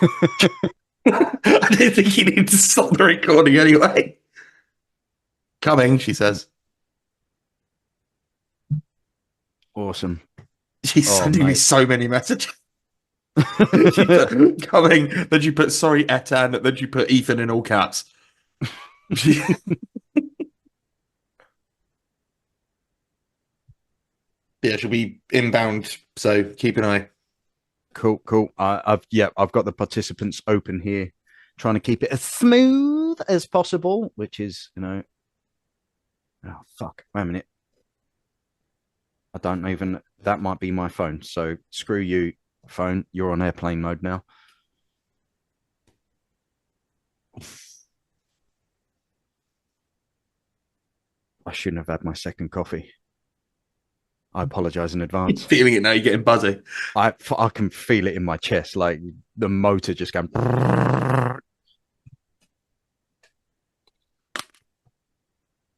I didn't think you need to stop the recording anyway. Coming, she says. Awesome. She's sending me mate. so many messages. She put coming, then you put sorry, Etan, then you put Ethan in all caps. Yeah, she'll be inbound, so keep an eye. Cool. I've got the participants open here, trying to keep it as smooth as possible, which is, oh fuck, wait a minute. I don't even, that might be my phone. So screw you, phone. You're on airplane mode now. I shouldn't have had my second coffee. I apologize in advance. Feeling it now, you're getting buzzy. I can feel it in my chest, like the motor just going.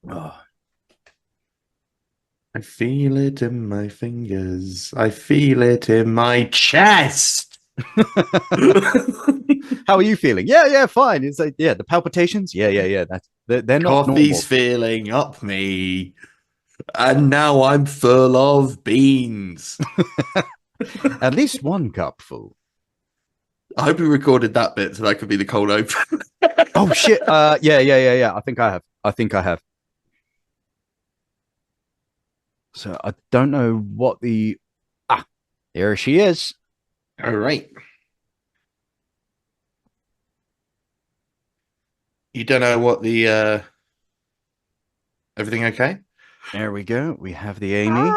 Oh. I feel it in my fingers. I feel it in my chest. How are you feeling? Yeah, fine. It's like, the palpitations. Yeah. They're not Coffee's normal. filling up me. And now I'm full of beans. At least one cup full. I hope we recorded that bit so that could be the cold open. Oh shit. Yeah. I think I have. So I don't know what the here she is. All right. You don't know what the everything okay? There we go. We have the Amy.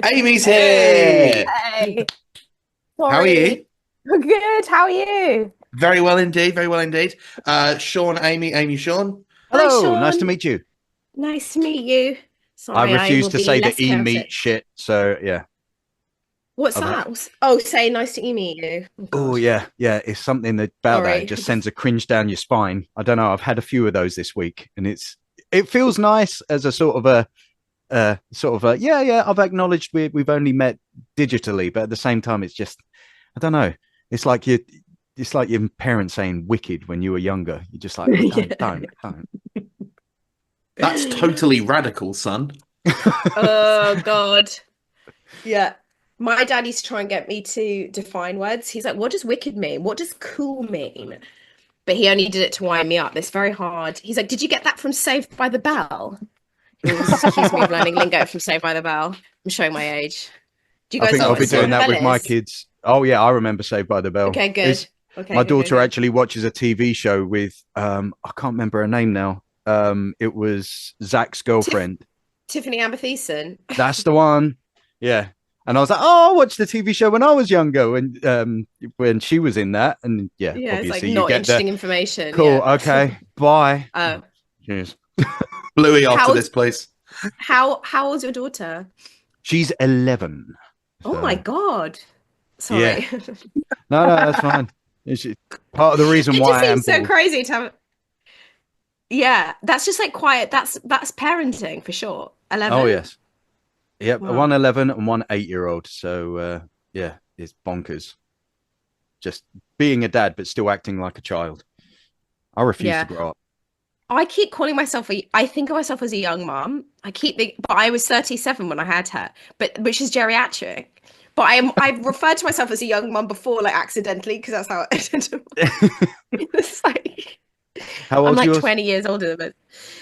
Amy's here. Hey. How are you? Good. How are you? Very well indeed. Very well indeed. Sean, Amy, Sean. Hello. Hi, Sean. Nice to meet you. Nice to meet you. Sorry, I refuse will to be say less the chaotic. meet shit. So yeah. What's that? Oh, say nice to meet you. Oh yeah. It's something about that. It just sends a cringe down your spine. I don't know. I've had a few of those this week, and it feels nice as a sort of a I've acknowledged we've only met digitally, but at the same time it's just, I don't know, it's like your parents saying wicked when you were younger. You're just like, don't. That's totally radical, son. Oh god. Yeah, my dad used to try and get me to define words. He's like, what does wicked mean? What does cool mean? But he only did it to wind me up. It's very hard. He's like, did you get that from Saved by the Bell? He was accused me of learning lingo from Saved by the Bell. I'm showing my age. Do you guys know I'll what be doing that Bell with my is? kids. Oh yeah, I remember Saved by the Bell. Okay, good. My daughter actually watches a TV show with I can't remember her name now. It was Zach's girlfriend. Tiffany Amber Thiessen. That's the one. Yeah. And I was like, I watched the TV show when I was younger, when she was in that, and obviously it's like you not get interesting information. Cool. Yeah. Okay. Bye. Oh. Cheers. Bluey after this, please. How old's your daughter? She's 11. So. Oh my god. Sorry. Yeah. No, that's fine. It's part of the reason why it just seems so crazy to have. Yeah, that's just like quiet. That's parenting for sure. 11. Oh yes. Yep, wow. one 11 and one 8-year-old. So it's bonkers. Just being a dad, but still acting like a child. I refuse to grow up. I keep calling myself I think of myself as a young mom. But I was 37 when I had her, which is geriatric. But I've referred to myself as a young mom before, like accidentally, because that's how it's like. How old? I'm like yours? 20 years older than her.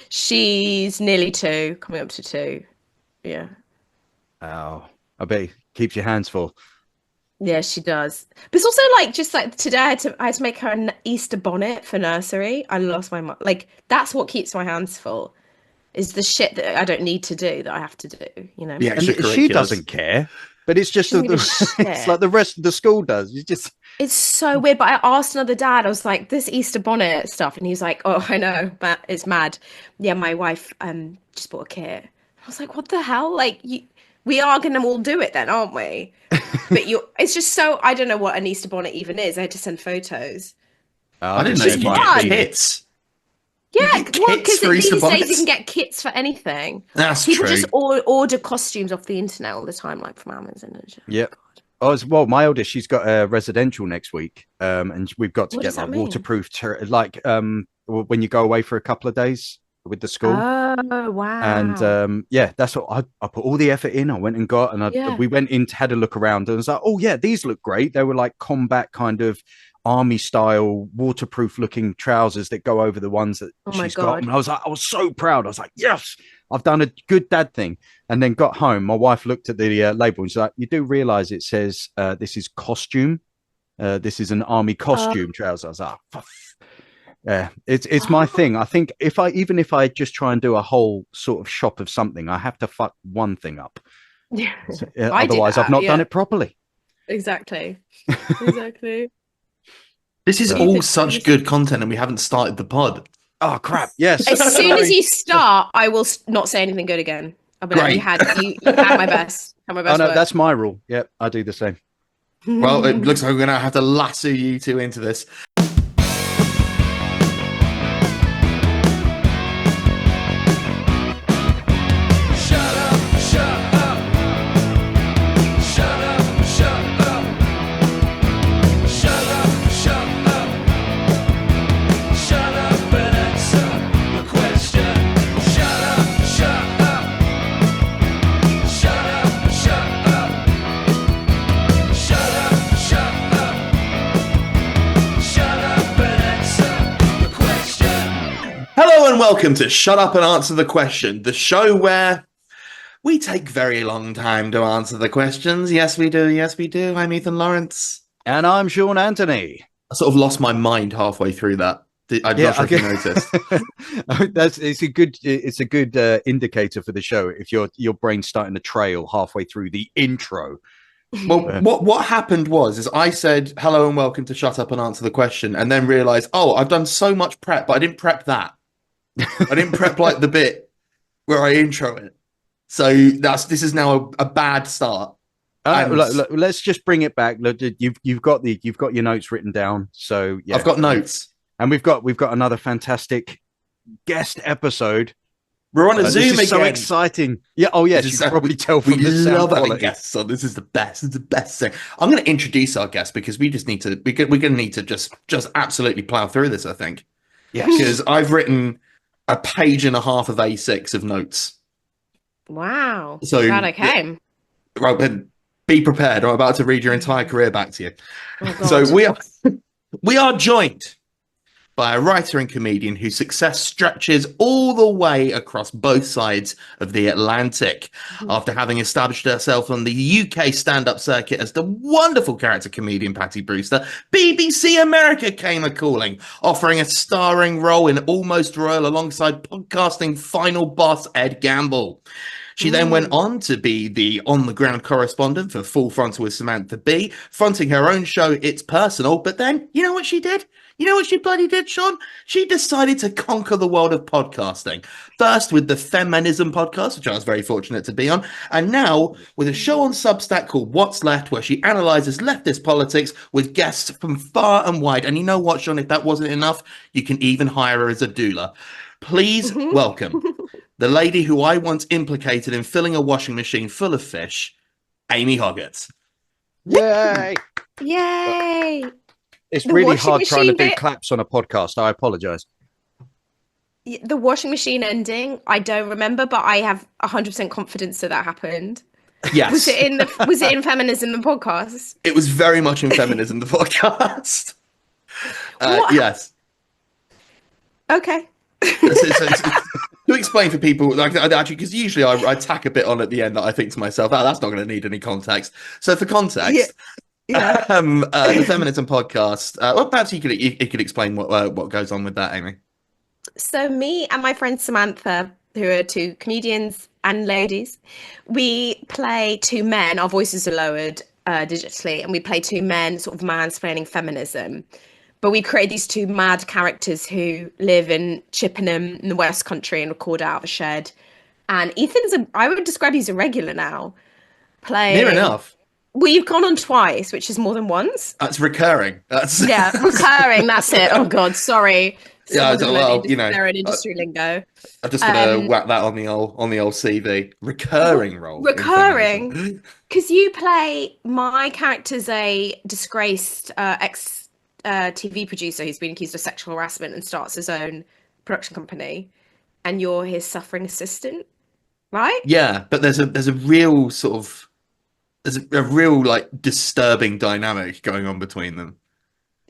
She's nearly 2, coming up to 2. Yeah. Oh, I bet it keeps your hands full. Yeah, she does. But it's also like just like today I had to make her an Easter bonnet for nursery. I lost my mind. Like that's what keeps my hands full. Is the shit that I don't need to do that I have to do. You know. Yeah, and she doesn't care. But it's just it's like the rest of the school does. It's so weird. But I asked another dad. I was like, "This Easter bonnet stuff," and he's like, "Oh, I know, but it's mad." Yeah, my wife just bought a kit. I was like, "What the hell? Like we are going to all do it then, aren't we?" But it's just so, I don't know what an Easter bonnet even is. I had to send photos. I didn't know you get kits. Yeah, well, because these days you can get kits for anything. That's People true. just order costumes off the internet all the time, like from Amazon and shit. Yep. Well, my oldest, she's got a residential next week, and we've got to What get does that like mean? waterproof, when you go away for a couple of days with the school. Oh, And wow. yeah, that's what I put all the effort in. I went and got, and Yeah. we went in, had a look around, and I was like, oh yeah, these look great. They were like combat kind of army style, waterproof looking trousers that go over the ones that Oh my she's got. God. And I was so proud. I was like, yes, I've done a good dad thing. And then got home. My wife looked at the label and she's like, you do realize it says this is costume. This is an army Uh, costume trouser. I was like, yeah, it's my oh. thing. I think even if I just try and do a whole sort of shop of something, I have to fuck one thing up. Yeah. So, I do otherwise, I've that. not done Yeah, it properly. exactly. Exactly. This is So, all such good content, and we haven't started the pod. oh crap! Yes. As soon as Sorry. you start, I will not say anything good again. I'll be like, you Great. had my best. Had my Oh best no, work. that's my rule. Yep, I do the same. Well, it looks like we're going to have to lasso you two into this. Hello and welcome to Shut Up and Answer the Question, the show where we take very long time to answer the questions. Yes, we do. Yes, we do. I'm Ethan Lawrence. And I'm Sean Antony. I sort of lost my mind halfway through that. I'm not sure if you noticed. It's a good indicator for the show if your brain's starting to trail halfway through the intro. Well, what happened was I said hello and welcome to Shut Up and Answer the Question, and then realized, oh, I've done so much prep, but I didn't prep that. I didn't prep like the bit where I intro it. So this is now a bad start. Look, let's just bring it back. Look, you've got your notes written down. So yeah, I've got notes, and we've got another fantastic guest episode. We're on a Zoom again. So exciting! Yeah. Oh yes, you can probably tell from the sound love having quality. guests on. This is the best. It's the best thing. I'm going to introduce our guest because we just need to. We're going to need to just absolutely plow through this. I think. Yes. Because I've written a page and a half of A6 of notes. Wow. So glad I came. Right, then be prepared. I'm about to read your entire career back to you. Oh, God. So we are joined by a writer and comedian whose success stretches all the way across both sides of the Atlantic. After having established herself on the UK stand-up circuit as the wonderful character comedian Patty Brewster, BBC America came a-calling, offering a starring role in Almost Royal alongside podcasting final boss Ed Gamble. She then went on to be the on-the-ground correspondent for Full Frontal with Samantha Bee, fronting her own show, It's Personal. But then, you know what she did? You know what she bloody did, Sean? She decided to conquer the world of podcasting. First with the Feminism podcast, which I was very fortunate to be on, and now with a show on Substack called What's Left, where she analyzes leftist politics with guests from far and wide. And you know what, Sean? If that wasn't enough, you can even hire her as a doula. Please welcome the lady who I once implicated in filling a washing machine full of fish, Amy Hoggart. Yay! Yay. It's The really washing hard trying to machine do bit- claps on a podcast. I apologize. The washing machine ending, I don't remember, but I have 100% confidence that happened. Yes. Was it in Feminism the podcast? It was very much in Feminism, the podcast. What? Yes. Okay. To explain for people, like actually, because usually I tack a bit on at the end that I think to myself, oh, that's not going to need any context. So for context, Yeah. the Feminism podcast. Well, perhaps you could explain what goes on with that, Amy. So me and my friend Samantha, who are two comedians and ladies, we play two men. Our voices are lowered digitally, and we play two men sort of mansplaining feminism. But we create these two mad characters who live in Chippenham in the West Country and record out of a shed. And Ethan's I would describe he's a regular now. Playing Near enough. Well, you've gone on twice, which is more than once. That's recurring. That's Yeah, recurring. That's it. Oh God, sorry. Yeah, They're in industry lingo. I'm just gonna whack that on the old CV. Recurring role. in Recurring, feminism. because you play my character's a disgraced ex TV producer who's been accused of sexual harassment and starts his own production company, and you're his suffering assistant, right? Yeah, but there's a real sort of there's a real like disturbing dynamic going on between them.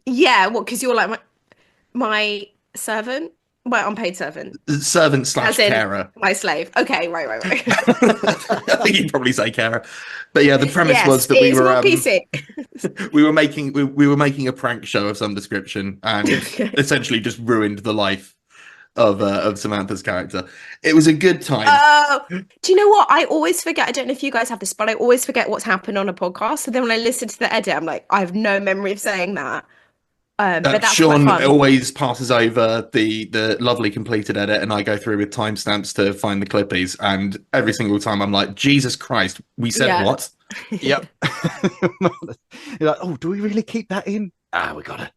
Yeah, what? Because you're like my servant, my unpaid servant, Servant slash as in carer. my slave. Okay, right. I think you'd probably say carer. But yeah, the premise Yes, was that we it's were more PC. we were making a prank show of some description and essentially just ruined the life of Samantha's character. It was a good time. Oh, do you know what? I always forget. I don't know if you guys have this, but I always forget what's happened on a podcast. So then when I listen to the edit, I'm like, I have no memory of saying that. But that's Sean quite fun. always passes over the lovely completed edit, and I go through with timestamps to find the clippies. And every single time, I'm like, Jesus Christ, we said what? Yep. You're like, oh, do we really keep that in? Ah, we got it.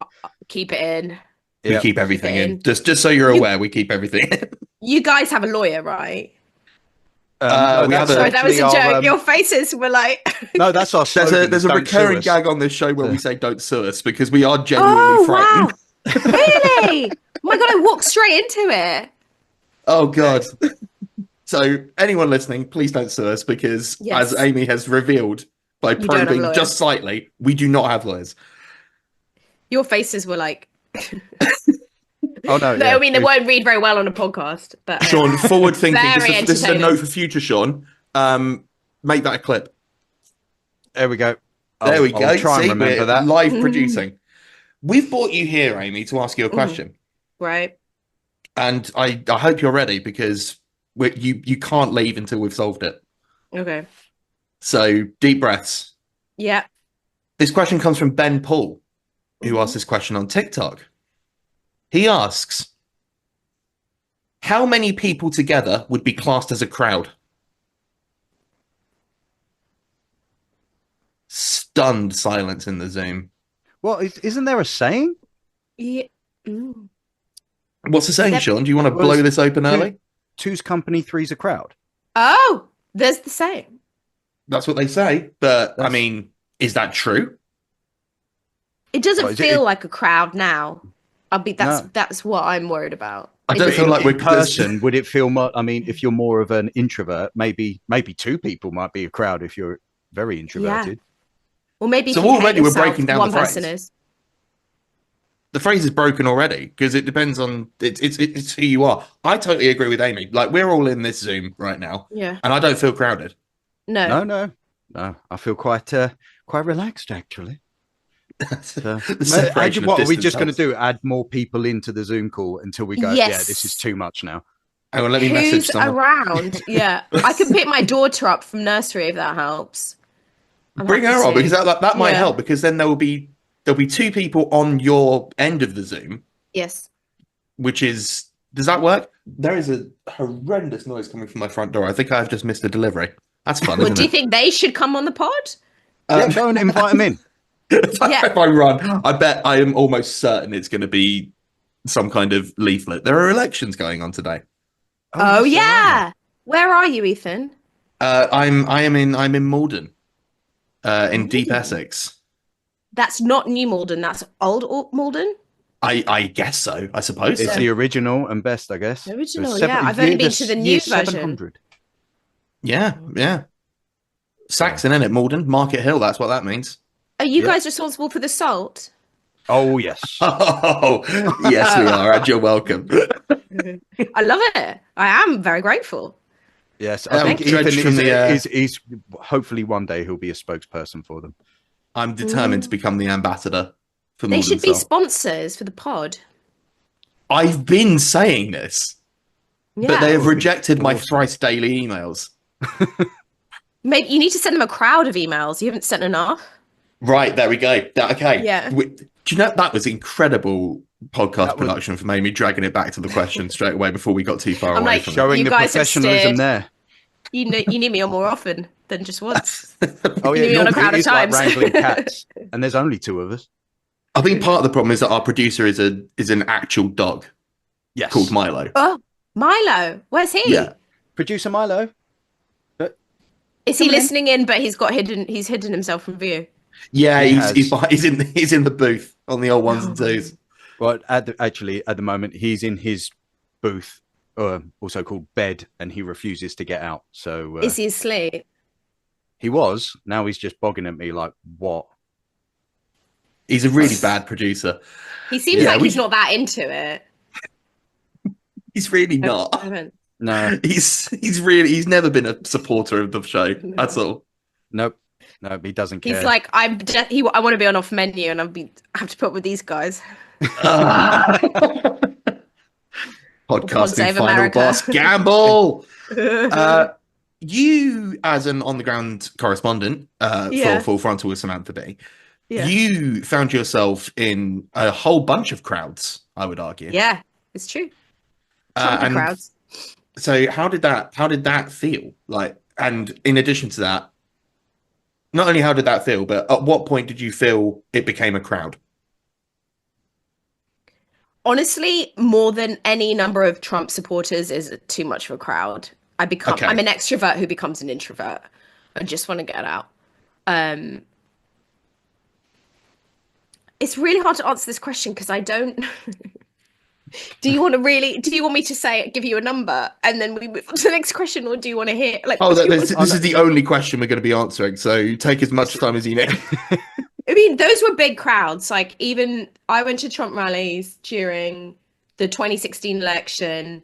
Keep it in. We Yep. keep everything Keep it in. in. Just so you're aware, we keep everything in. You guys have a lawyer, right? No, we have that's a- Sorry, that was a actually joke. our, Your faces were like, no, that's our slogan. There's a Don't sue recurring us. gag on this show where we say "Don't sue us" because we are genuinely oh frightened. wow, really? Oh my God, I walked straight into it. Oh God. So anyone listening, please don't sue us because, Yes. as Amy has revealed by don't have a probing lawyer. just slightly, we do not have lawyers. Your faces were like, Oh no, no, yeah. I mean they won't read very well on a podcast. But Sean, forward thinking. Very This is a entertaining. note for future Sean. Make that a clip. There we go. There we go. I'll try and See, remember we're that. live producing. We've brought you here, Amy, to ask you a question, right. and I hope you're ready because you can't leave until we've solved it. Okay. So deep breaths. Yeah. This question comes from Ben Paul, who Mhm. asked this question on TikTok. He asks, how many people together would be classed as a crowd? Stunned silence in the Zoom. Well, isn't there a saying? Yeah. Mm. What's the saying, Yep. Sean? Do you want to Well, blow it's this open early? Two's company, three's a crowd. Oh, there's the same. That's what they say. But, I That's- mean, is that true? It doesn't Well, is feel it- like a crowd now. No. That's what I'm worried about. I It don't doesn't- feel like In we're person, would it feel more? I mean, if you're more of an introvert, maybe two people might be a crowd if you're very introverted. Well, maybe So if you hate already we're yourself, breaking down one the person phrase. is. The phrase is broken already because it depends on it's who you are. I totally agree with Amy. Like, we're all in this Zoom right now, Yeah. and I don't feel crowded. No. No. I feel quite relaxed actually. So, The separation of what are we distance just going to helps. do? Add more people into the Zoom call until we go? Yes. Yeah, this is too much now. Hang on, let me message Who's someone. around? Yeah. I can pick my daughter up from nursery if that helps. I'm Bring happy her on to. because that might Yeah. help because then there'll be two people on your end of the Zoom, Yes. which is, does that work? There is a horrendous noise coming from my front door. I think I've just missed a delivery. That's fun, Well, isn't do you it? think they should come on the pod? Yeah, go and invite them in. Yeah. If I run, I bet I am almost certain it's going to be some kind of leaflet. There are elections going on today. Oh, yes, yeah. Where are you, Ethan? I'm in Malden, in deep Ooh. Essex. That's not New Malden. That's Old Malden. I guess so. I suppose It's so. the original and best, I guess. The original, It was yeah. I've only been year- to the year new version. 700. Yeah. Saxon, innit? Malden, Market Hill. That's what that means. Are you Yeah. guys responsible for the salt? Oh yes. Oh, yes, we are. And you're welcome. I love it. I am very grateful. Yes, I think Dredge Ethan from the, is hopefully one day he'll be a spokesperson for them. I'm determined to become the ambassador for They Malden should be Salt. sponsors for the pod. I've been saying this, Yeah. but they have rejected my Awesome. thrice daily emails. Maybe you need to send them a crowd of emails. You haven't sent enough. Right, there we go. Okay. Yeah. Do you know that was incredible podcast That was- production for Amy dragging it back to the question straight away before we got too far I'm away like, from it. Showing You the guys have professionalism steered. there. You need me on more often. than just once. Oh You yeah, mean on a normally crowd of it's like times. wrangling cats, and there's only two of us. I think part of the problem is that our producer is an actual dog Yes, called Milo. Oh, Milo, where's he? Yeah. producer Milo. Is he Come on in. listening in? But he's hidden himself from view. Yeah, He he's in the booth on the old ones and twos. Well, actually, at the moment, he's in his booth, also called bed, and he refuses to get out. So Is he asleep? he was. Now he's just bogging at me like, what? He's a really bad producer. He seems Yeah, like we- he's not that into it. He's really not. I haven't- No, He's never been a supporter of the show. That's all. nope, he doesn't care. He's like, I want to be on off menu, and I have to put up with these guys. Podcasting Save final America. boss gamble. You, as an on-the-ground correspondent Yeah. for Full Frontal with Samantha B, Yeah. you found yourself in a whole bunch of crowds, I would argue. Yeah, it's true. Trumpet and crowds. So how did that feel? Like, and in addition to that, not only how did that feel, but at what point did you feel it became a crowd? Honestly, more than any number of Trump supporters is too much of a crowd. Okay. I'm an extrovert who becomes an introvert. I just want to get out. It's really hard to answer this question because I don't. Do you want me to give you a number and then we move on to the next question, or do you want to hear like? Oh, do you this want- is the only question we're going to be answering. So take as much time as you need. I mean, those were big crowds. Like, even I went to Trump rallies during the 2016 election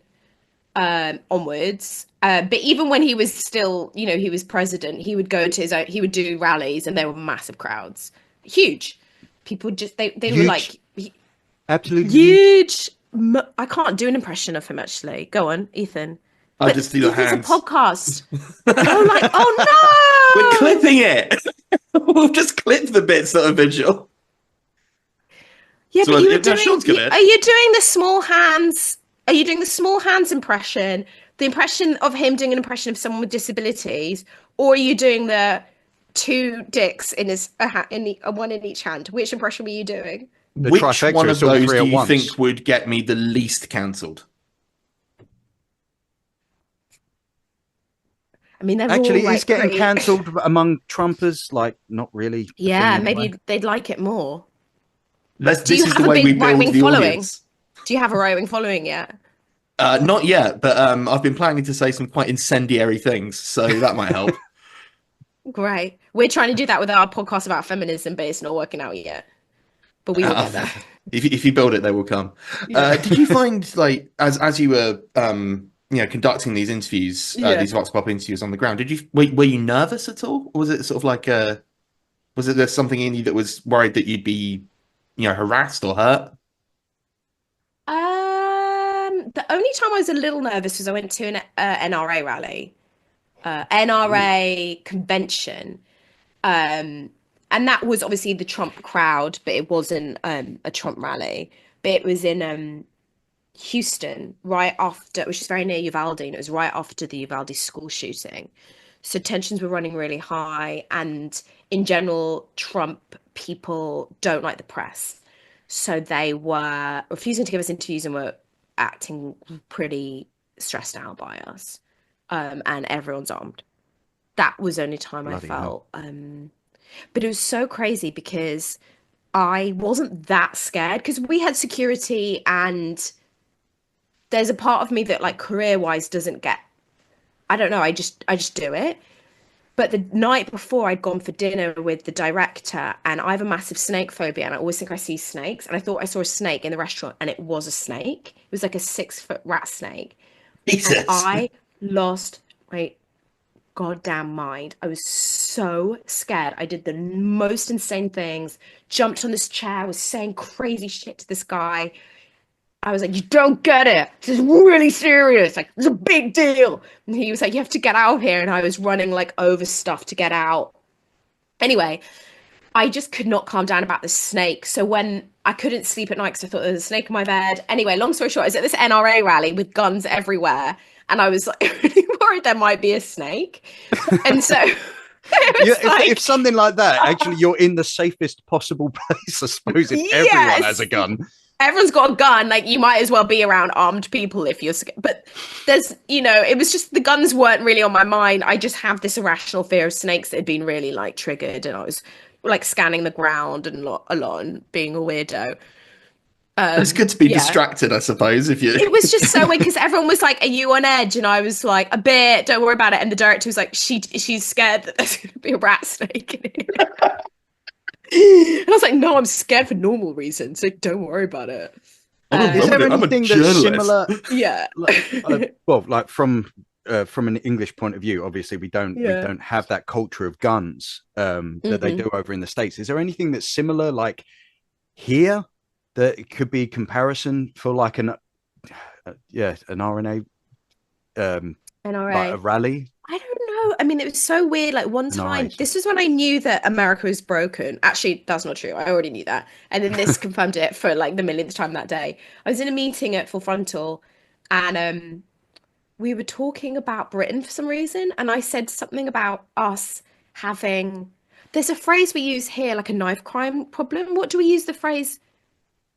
onwards. But even when he was still, he was president, he would go to he would do rallies, and there were massive crowds, huge. People just they were like Absolutely huge. I can't do an impression of him actually. Go on, Ethan. I just do the hands. It's a podcast. I'm like, oh no! We're clipping it. We'll just clip the bits that are visual. Yeah, So but Sean's gonna- are you doing the small hands? Are you doing the small hands impression? The impression of him doing an impression of someone with disabilities, or are you doing the two dicks in his one in each hand? Which impression were you doing? The Which trifecta one of is all those three do at you once. think would get me the least cancelled? I mean, they're Actually, all, like, it's getting pretty- cancelled among Trumpers. Like, not really. a Yeah, thing maybe anyway. they'd like it more. This you is have the a way big we build right-wing the following? audience. Do you have a right-wing following yet? Not yet, but I've been planning to say some quite incendiary things, so that might help. Great. We're trying to do that with our podcast about feminism, but it's not working out yet. But we will get there. If you build it, they will come. Did you find, like, as you were conducting these interviews, these Vox Pop interviews on the ground, were you nervous at all, or was it sort of like was there something in you that was worried that you'd be harassed or hurt? The only time I was a little nervous was I went to an NRA rally, NRA convention, and that was obviously the Trump crowd, but it wasn't a Trump rally. But it was in Houston, right after, which is very near Uvalde, and it was right after the Uvalde school shooting. So tensions were running really high, and in general, Trump people don't like the press. So they were refusing to give us interviews and were acting pretty stressed out by us. And everyone's armed. That was the only time Bloody I felt. But it was so crazy because I wasn't that scared because we had security, and there's a part of me that, like, career-wise doesn't get, I don't know, I just do it. But the night before, I'd gone for dinner with the director, and I have a massive snake phobia, and I always think I see snakes. And I thought I saw a snake in the restaurant, and it was a snake. It was like a 6-foot rat snake. Jesus. And I lost my goddamn mind. I was so scared. I did the most insane things, jumped on this chair, was saying crazy shit to this guy. I was like, you don't get it. This is really serious. Like, it's a big deal. And he was like, you have to get out of here. And I was running, like, over stuff to get out. Anyway, I just could not calm down about the snake. So when I couldn't sleep at night because I thought there was a snake in my bed. Anyway, long story short, I was at this NRA rally with guns everywhere. And I was, like, really worried there might be a snake. And so It was if something like that, actually, you're in the safest possible place, I suppose, if everyone has a gun. Everyone's got a gun. Like, you might as well be around armed people if you're scared. But there's, it was just the guns weren't really on my mind. I just have this irrational fear of snakes that had been really like triggered, and I was like scanning the ground and a lot and being a weirdo. It's good to be distracted, I suppose. If you, it was just so weird because everyone was like, "Are you on edge?" And I was like, "A bit. Don't worry about it." And the director was like, "She's scared that there's going to be a rat snake in here." And I was like, "No, I'm scared for normal reasons. So don't worry about it." Is there anything that's similar? Yeah. Like from an English point of view, obviously we don't have that culture of guns that they do over in the States. Is there anything that's similar, like here? That it could be comparison for like an RNA like a rally. I don't know. I mean, it was so weird. Like one time, this was when I knew that America was broken. Actually, that's not true. I already knew that. And then this confirmed it for like the millionth time that day. I was in a meeting at Full Frontal, and we were talking about Britain for some reason. And I said something about us having, there's a phrase we use here, like a knife crime problem. What do we use the phrase?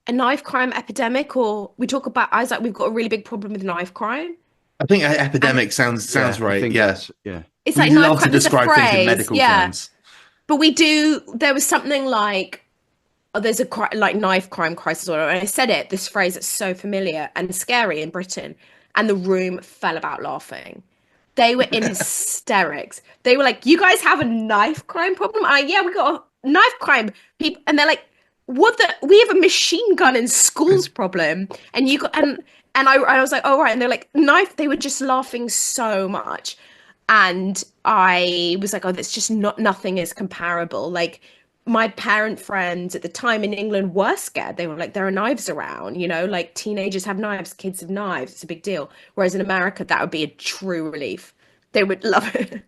A knife crime epidemic, or we talk about, I was like, we've got a really big problem with knife crime. I think epidemic sounds right. Yes. Yeah. It's like knife crime to describe things in medical terms. But there was something like, there's a like knife crime crisis order. And I said it, this phrase that's so familiar and scary in Britain. And the room fell about laughing. They were in hysterics. They were like, "You guys have a knife crime problem?" Yeah, we got a knife crime people. And they're like, we have a machine gun in schools problem, and you got and I was like, "Oh right," and they're like, "Knife." They were just laughing so much, and I was like, "Oh, that's just nothing is comparable." Like my parent friends at the time in England were scared. They were like, "There are knives around, like teenagers have knives, kids have knives. It's a big deal." Whereas in America, that would be a true relief. They would love it.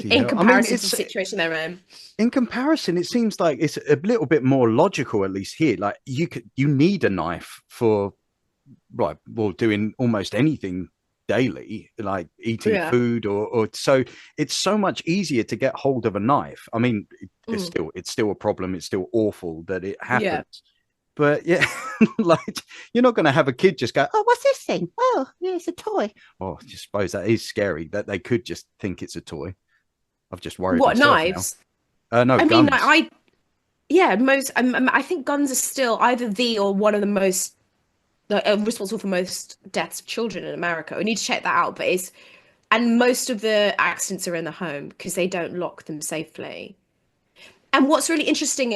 In comparison to the situation they're in. In comparison, it seems like it's a little bit more logical, at least here. Like you need a knife for doing almost anything daily, like eating food or so it's so much easier to get hold of a knife. I mean, it's still a problem. It's still awful that it happens. But like you're not going to have a kid just go, "Oh, what's this thing? Oh, yeah, it's a toy." Oh, I suppose that is scary that they could just think it's a toy. I've just worried. What, knives? No, I guns. mean, I think guns are still either the or one of the most responsible for most deaths of children in America. We need to check that out. But and most of the accidents are in the home because they don't lock them safely. And what's really interesting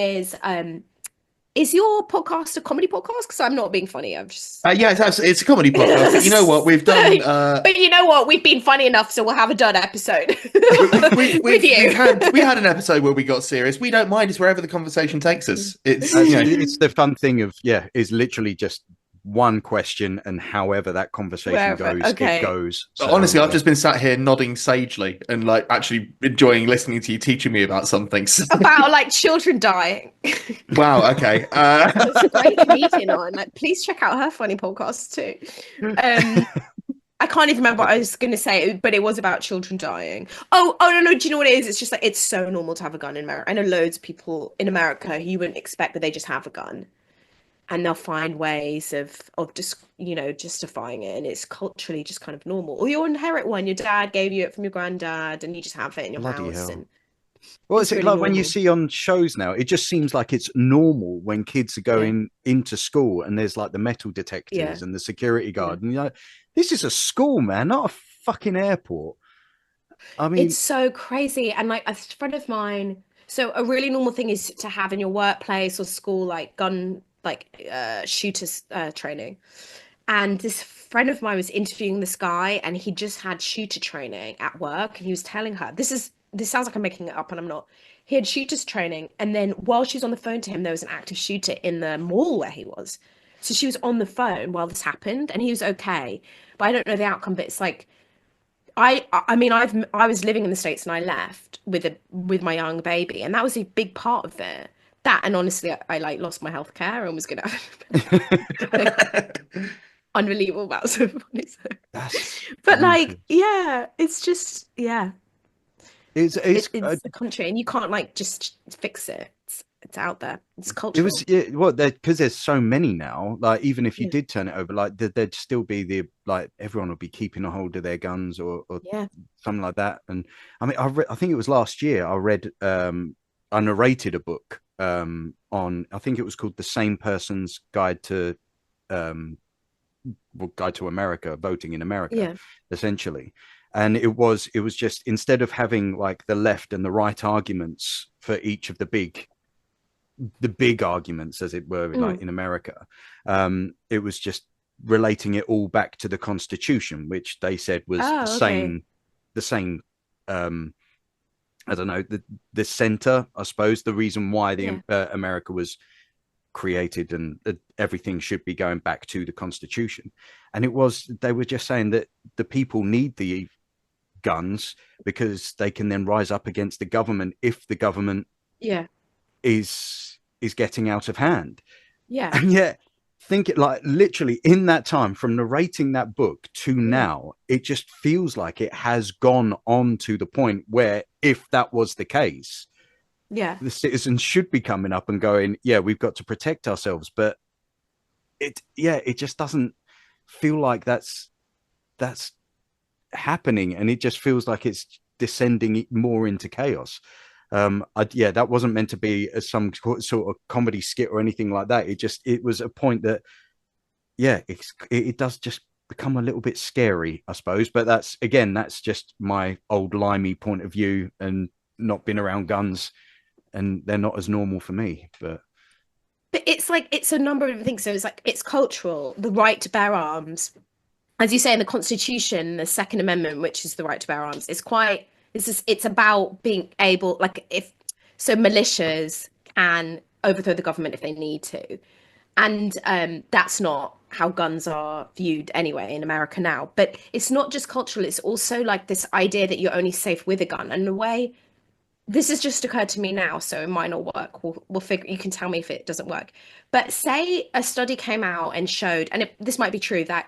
is your podcast a comedy podcast? Because I'm not being funny. I'm just it's a comedy podcast. But you know what? We've done. But you know what? We've been funny enough, so we'll have a done episode with you. We had an episode where we got serious. We don't mind. It's wherever the conversation takes us. It's it's the fun thing of is literally just one question, and however that conversation goes, it goes. So, honestly, I've just been sat here nodding sagely and like actually enjoying listening to you teaching me about something. About like children dying. Wow. Okay. There's a great comedian on. Like, please check out her funny podcast too. I can't even remember what I was going to say, but it was about children dying. Oh no! Do you know what it is? It's just like it's so normal to have a gun in America. I know loads of people in America who you wouldn't expect, but they just have a gun. And they'll find ways of just, justifying it. And it's culturally just kind of normal. Or you inherit one. Your dad gave you it from your granddad and you just have it in your house. And well, it's really like normal. When you see on shows now, it just seems like it's normal when kids are going into school and there's like the metal detectors and the security guard. And you're like, this is a school, man, not a fucking airport. I mean, it's so crazy. And like a friend of mine, so a really normal thing is to have in your workplace or school, like gun, shooters training. And this friend of mine was interviewing this guy and he just had shooter training at work, and he was telling her, this sounds like I'm making it up and I'm not. He had shooters training, and then while she was on the phone to him, there was an active shooter in the mall where he was. So she was on the phone while this happened, and he was okay. But I don't know the outcome, but it's like I was living in the States and I left with my young baby, and that was a big part of it. That, and honestly, I like lost my healthcare and was gonna unbelievable amounts of money. So. But like, it's just It's the country, and you can't like just fix it. It's out there. It's it cultural. was well, because there's so many now. Like even if you Yeah. did turn it over, like there'd still be the like everyone would be keeping a hold of their guns or Yeah. something like that. And I mean, I think it was last year I read I narrated a book on I think it was called The Same Person's Guide to Guide to America, voting in America, Yeah. essentially. And it was just instead of having like the left and the right arguments for each of the big arguments, as it were, like in America, it was just relating it all back to the Constitution, which they said was Oh, okay. the same. I don't know the center, I suppose, the reason why the Yeah. America was created and everything should be going back to the Constitution. And they were just saying that the people need the guns because they can then rise up against the government if the government Yeah. is getting out of hand. Yeah. And yet think it like literally in that time from narrating that book to now, it just feels like it has gone on to the point where if that was the case, Yeah. the citizens should be coming up and going, yeah, we've got to protect ourselves. But it just doesn't feel like that's happening, and it just feels like it's descending more into chaos. That wasn't meant to be some sort of comedy skit or anything like that. It was a point that it does just become a little bit scary, I suppose. But that's just my old limey point of view and not been around guns, and they're not as normal for me. But it's like it's a number of things. So it's like it's cultural, the right to bear arms, as you say in the Constitution, the Second Amendment, which is the right to bear arms. It's about being able, like if so, militias can overthrow the government if they need to, and that's not how guns are viewed anyway in America now. But it's not just cultural; it's also like this idea that you're only safe with a gun. And in a way, this has just occurred to me now, so it might not work. We'll figure. You can tell me if it doesn't work. But say a study came out and showed, and this might be true, that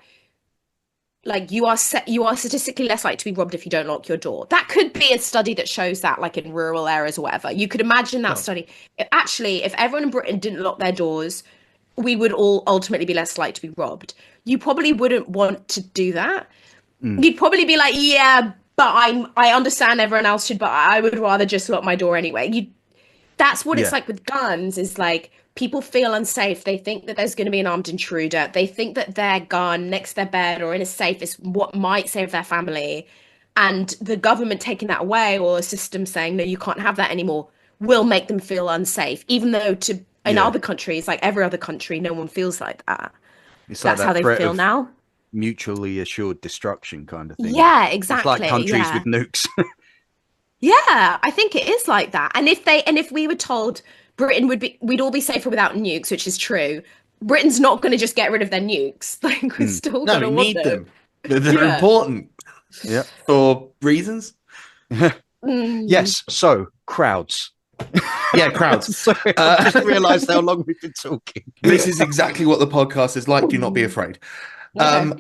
like you are statistically less likely to be robbed if you don't lock your door. That could be a study that shows that, like in rural areas or whatever. You could imagine that No. study. If everyone in Britain didn't lock their doors, we would all ultimately be less likely to be robbed. You probably wouldn't want to do that. You'd probably be like, yeah, but I understand everyone else should, but I would rather just lock my door anyway. That's what it's like with guns, is like people feel unsafe. They think that there's going to be an armed intruder. They think that their gun next to their bed or in a safe is what might save their family. And the government taking that away, or a system saying, no, you can't have that anymore, will make them feel unsafe. Even though in other countries, like every other country, no one feels like that. it's That's like how that they threat feel of now. mutually assured destruction kind of thing. Yeah, It's exactly. like countries Yeah. with nukes. Yeah, I think it is like that. And if we were told we'd all be safer without nukes, which is true. Britain's not going to just get rid of their nukes. Like we're still No, going to we want need them. them. They're Yeah. important Yeah. for reasons. Yes. So crowds. Yeah, crowds. Sorry, I just realised how long we've been talking. This is exactly what the podcast is like. Do not be afraid. Okay.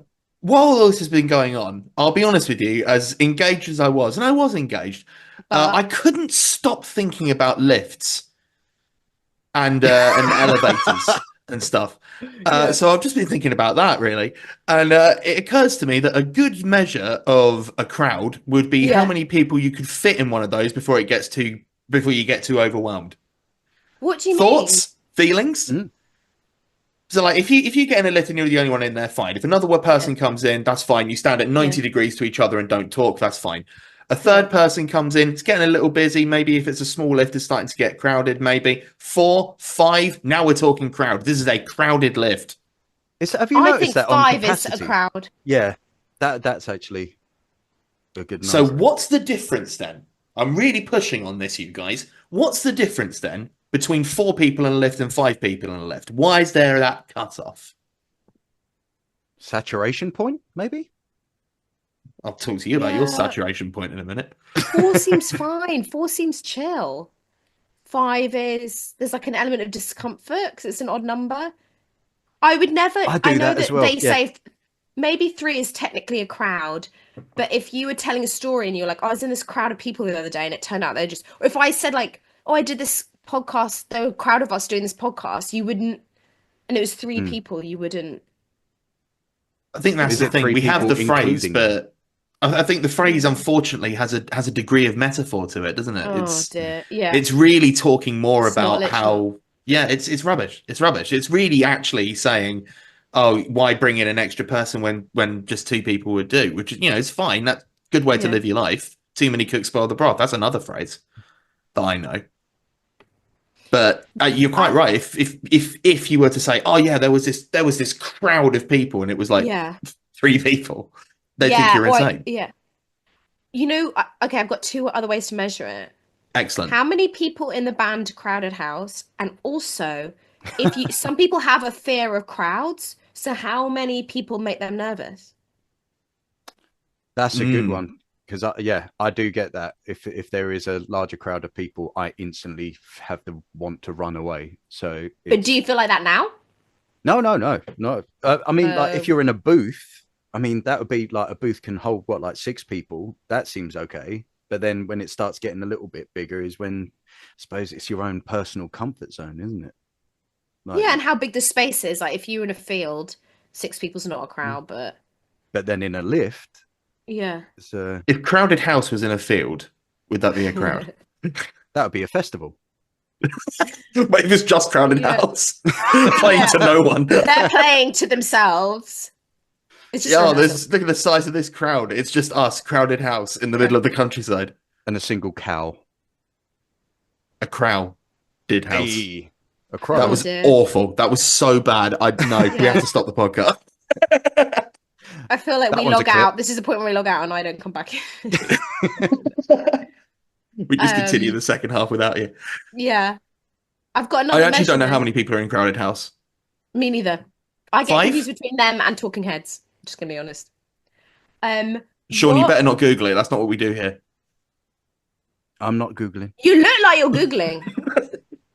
While all this has been going on, I'll be honest with you, as engaged as I was, and I was engaged, I couldn't stop thinking about lifts and elevators and stuff. So I've just been thinking about that really, and it occurs to me that a good measure of a crowd would be how Yeah. many people you could fit in one of those before you get too overwhelmed. What do you Thoughts, feelings. Mm. So, like, if you get in a lift and you're the only one in there, fine. If another person comes in, that's fine. You stand at 90 degrees to each other and don't talk, that's fine. A third person comes in, it's getting a little busy. Maybe if it's a small lift, it's starting to get crowded. Maybe 4, 5. Now we're talking crowd. This is a crowded lift. Have you I noticed think that on 5 is capacity? a crowd. Yeah, that's actually a good So, number. what's the difference then? I'm really pushing on this, you guys. What's the difference then between 4 people in a lift and 5 people in a lift? Why is there that cutoff? Saturation point, maybe? I'll talk to you about your saturation point in a minute. 4 seems fine. 4 seems chill. 5 there's like an element of discomfort because it's an odd number. I would never. I do I know that as that well, they yeah. say maybe 3 is technically a crowd, But if you were telling a story and you're like, I was in this crowd of people the other day and it turned out they're just, or if I said like, oh, I did this podcast, there were a crowd of us doing this podcast, you wouldn't, and it was three Hmm. people, you wouldn't. I think that's Is the it thing. 3 We have people the phrase, including them? but I think the phrase unfortunately has a degree of metaphor to it, doesn't it? Oh dear. Yeah. It's really talking more It's not about literal. how, yeah, it's rubbish. It's rubbish. It's really actually saying, oh, why bring in an extra person when just two people would do, which is, it's fine. That's a good way to Yeah. live your life. Too many cooks spoil the broth. That's another phrase that I know. But you're quite right. If you were to say, oh yeah, there was this crowd of people and it was like Yeah. 3 people, they think Yeah. you're insane. Yeah. Okay, I've got 2 other ways to measure it. Excellent. How many people in the band crowded house? And also, some people have a fear of crowds, so how many people make them nervous? That's a good Mm. one because I do get that. If there is a larger crowd of people, I instantly have the want to run away. So, But do you feel like that now? no. I mean, like if Oh. you're in a booth, I mean that would be like a booth can hold what, like 6 people. That seems okay. But then when it starts getting a little bit bigger, is when I suppose it's your own personal comfort zone, isn't it? Like, Yeah, and how big the space is. Like if you're in a field, 6 people's not a crowd, but but then in a lift, yeah. it's, If Crowded House was in a field, would that be a crowd? that would be a festival. But if it's just Crowded Yeah. House, playing to no one. They're playing to themselves. It's just Yeah, rehearsal. look at the size of this crowd. It's just us, Crowded House, in the middle of the countryside. And a single cow. A crowded house. Hey, a That crow. was dear. awful. That was so bad. No, we Yeah. have to stop the podcast. I feel like That we one's a log clip. out. This is the point where we log out and I don't come back in. We just continue the second half without you. Yeah. I've got I another actually don't know how measurement. many people are in Crowded House. Me neither. I get 5? confused between them and Talking Heads. Just gonna be honest. Sean, you what- better not Google it. That's not what we do here. I'm not Googling. You look like you're Googling.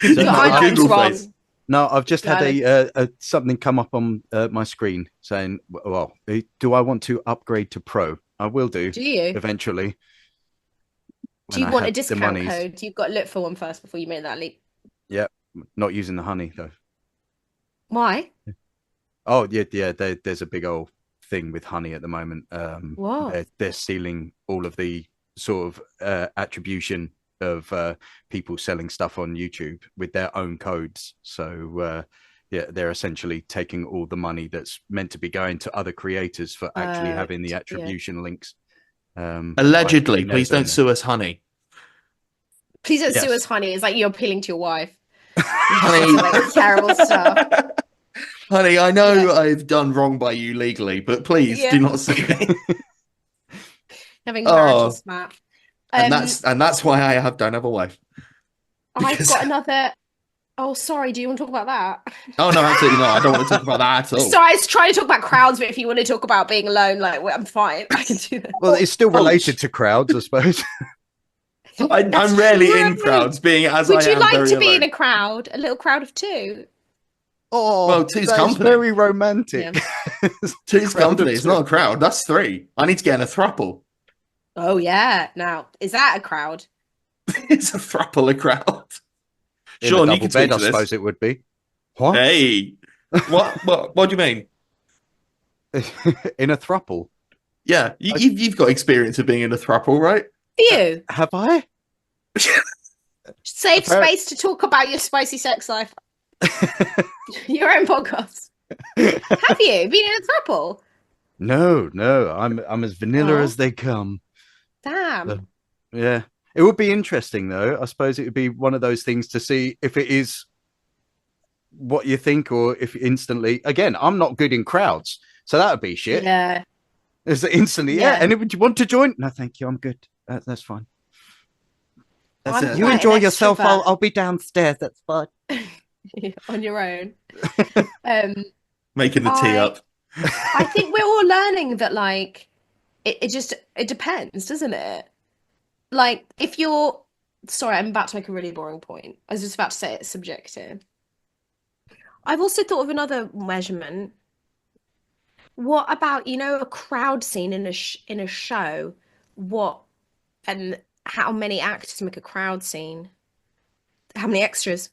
You've Your got a eyeline's Google wrong. face. No, I've just had Darling. a something come up on my screen saying, well, do I want to upgrade to Pro? I will do Do you? eventually. Do you when I want a have the discount monies. code? You've got to look for one first before you make that leap. Not using the honey, though. Why? Oh, yeah. There's a big old thing with honey at the moment. What? They're stealing all of the sort of attribution of people selling stuff on YouTube with their own codes. So yeah, they're essentially taking all the money that's meant to be going to other creators for actually having the yeah. attribution links. Allegedly, like, please don't Nezone. sue us, honey. Please don't sue Yes. us, honey. It's like you're appealing to your wife. Honey, Like, terrible stuff. honey, I know Yeah. I've done wrong by you legally, but please Yeah. do not sue me. Having Oh. marital smack. And that's why I don't have a wife. I've because- got another. Oh, sorry. Do you want to talk about that? Oh no, absolutely not. I don't want to talk about that at all. Sorry, I was trying to talk about crowds, but if you want to talk about being alone, like, well, I'm fine. I can do that. Well, it's still Oh, related to crowds, I suppose. I'm rarely in true. crowds, being as Would I you am like very to be in alone. a crowd, a little crowd of 2? Oh, Well, two's that's company. very romantic. Yeah. Two's Crowd of company. It's 2. not a crowd. That's 3. I need to get in a thruple. Oh yeah. Now, is that a crowd? It's a thruple, a crowd. In Sean, a you double can speak bed, I to this. suppose it would be. What? Hey, what do you mean? In a thruple? Yeah, you've got experience of being in a thruple, right? You Have I? save Appar- space to talk about your spicy sex life. Your own podcast. Have you been in a throuple? No. I'm as vanilla Oh. as they come. Damn. Yeah. It would be interesting, though. I suppose it would be one of those things to see if it is what you think, or if instantly. Again, I'm not good in crowds, so that would be shit. Yeah. Is it instantly? Yeah. Yeah. And would you want to join? No, thank you. I'm good. That's fine. That's I'm it. You quite enjoy an yourself. extrovert. I'll be downstairs. That's fine. On your own. Making the tea up. I think we're all learning that, like, it depends, doesn't it? Like, if you're sorry, I'm about to make a really boring point. I was just about to say it's subjective. I've also thought of another measurement. What about, a crowd scene in a show? What and how many actors make a crowd scene? How many extras?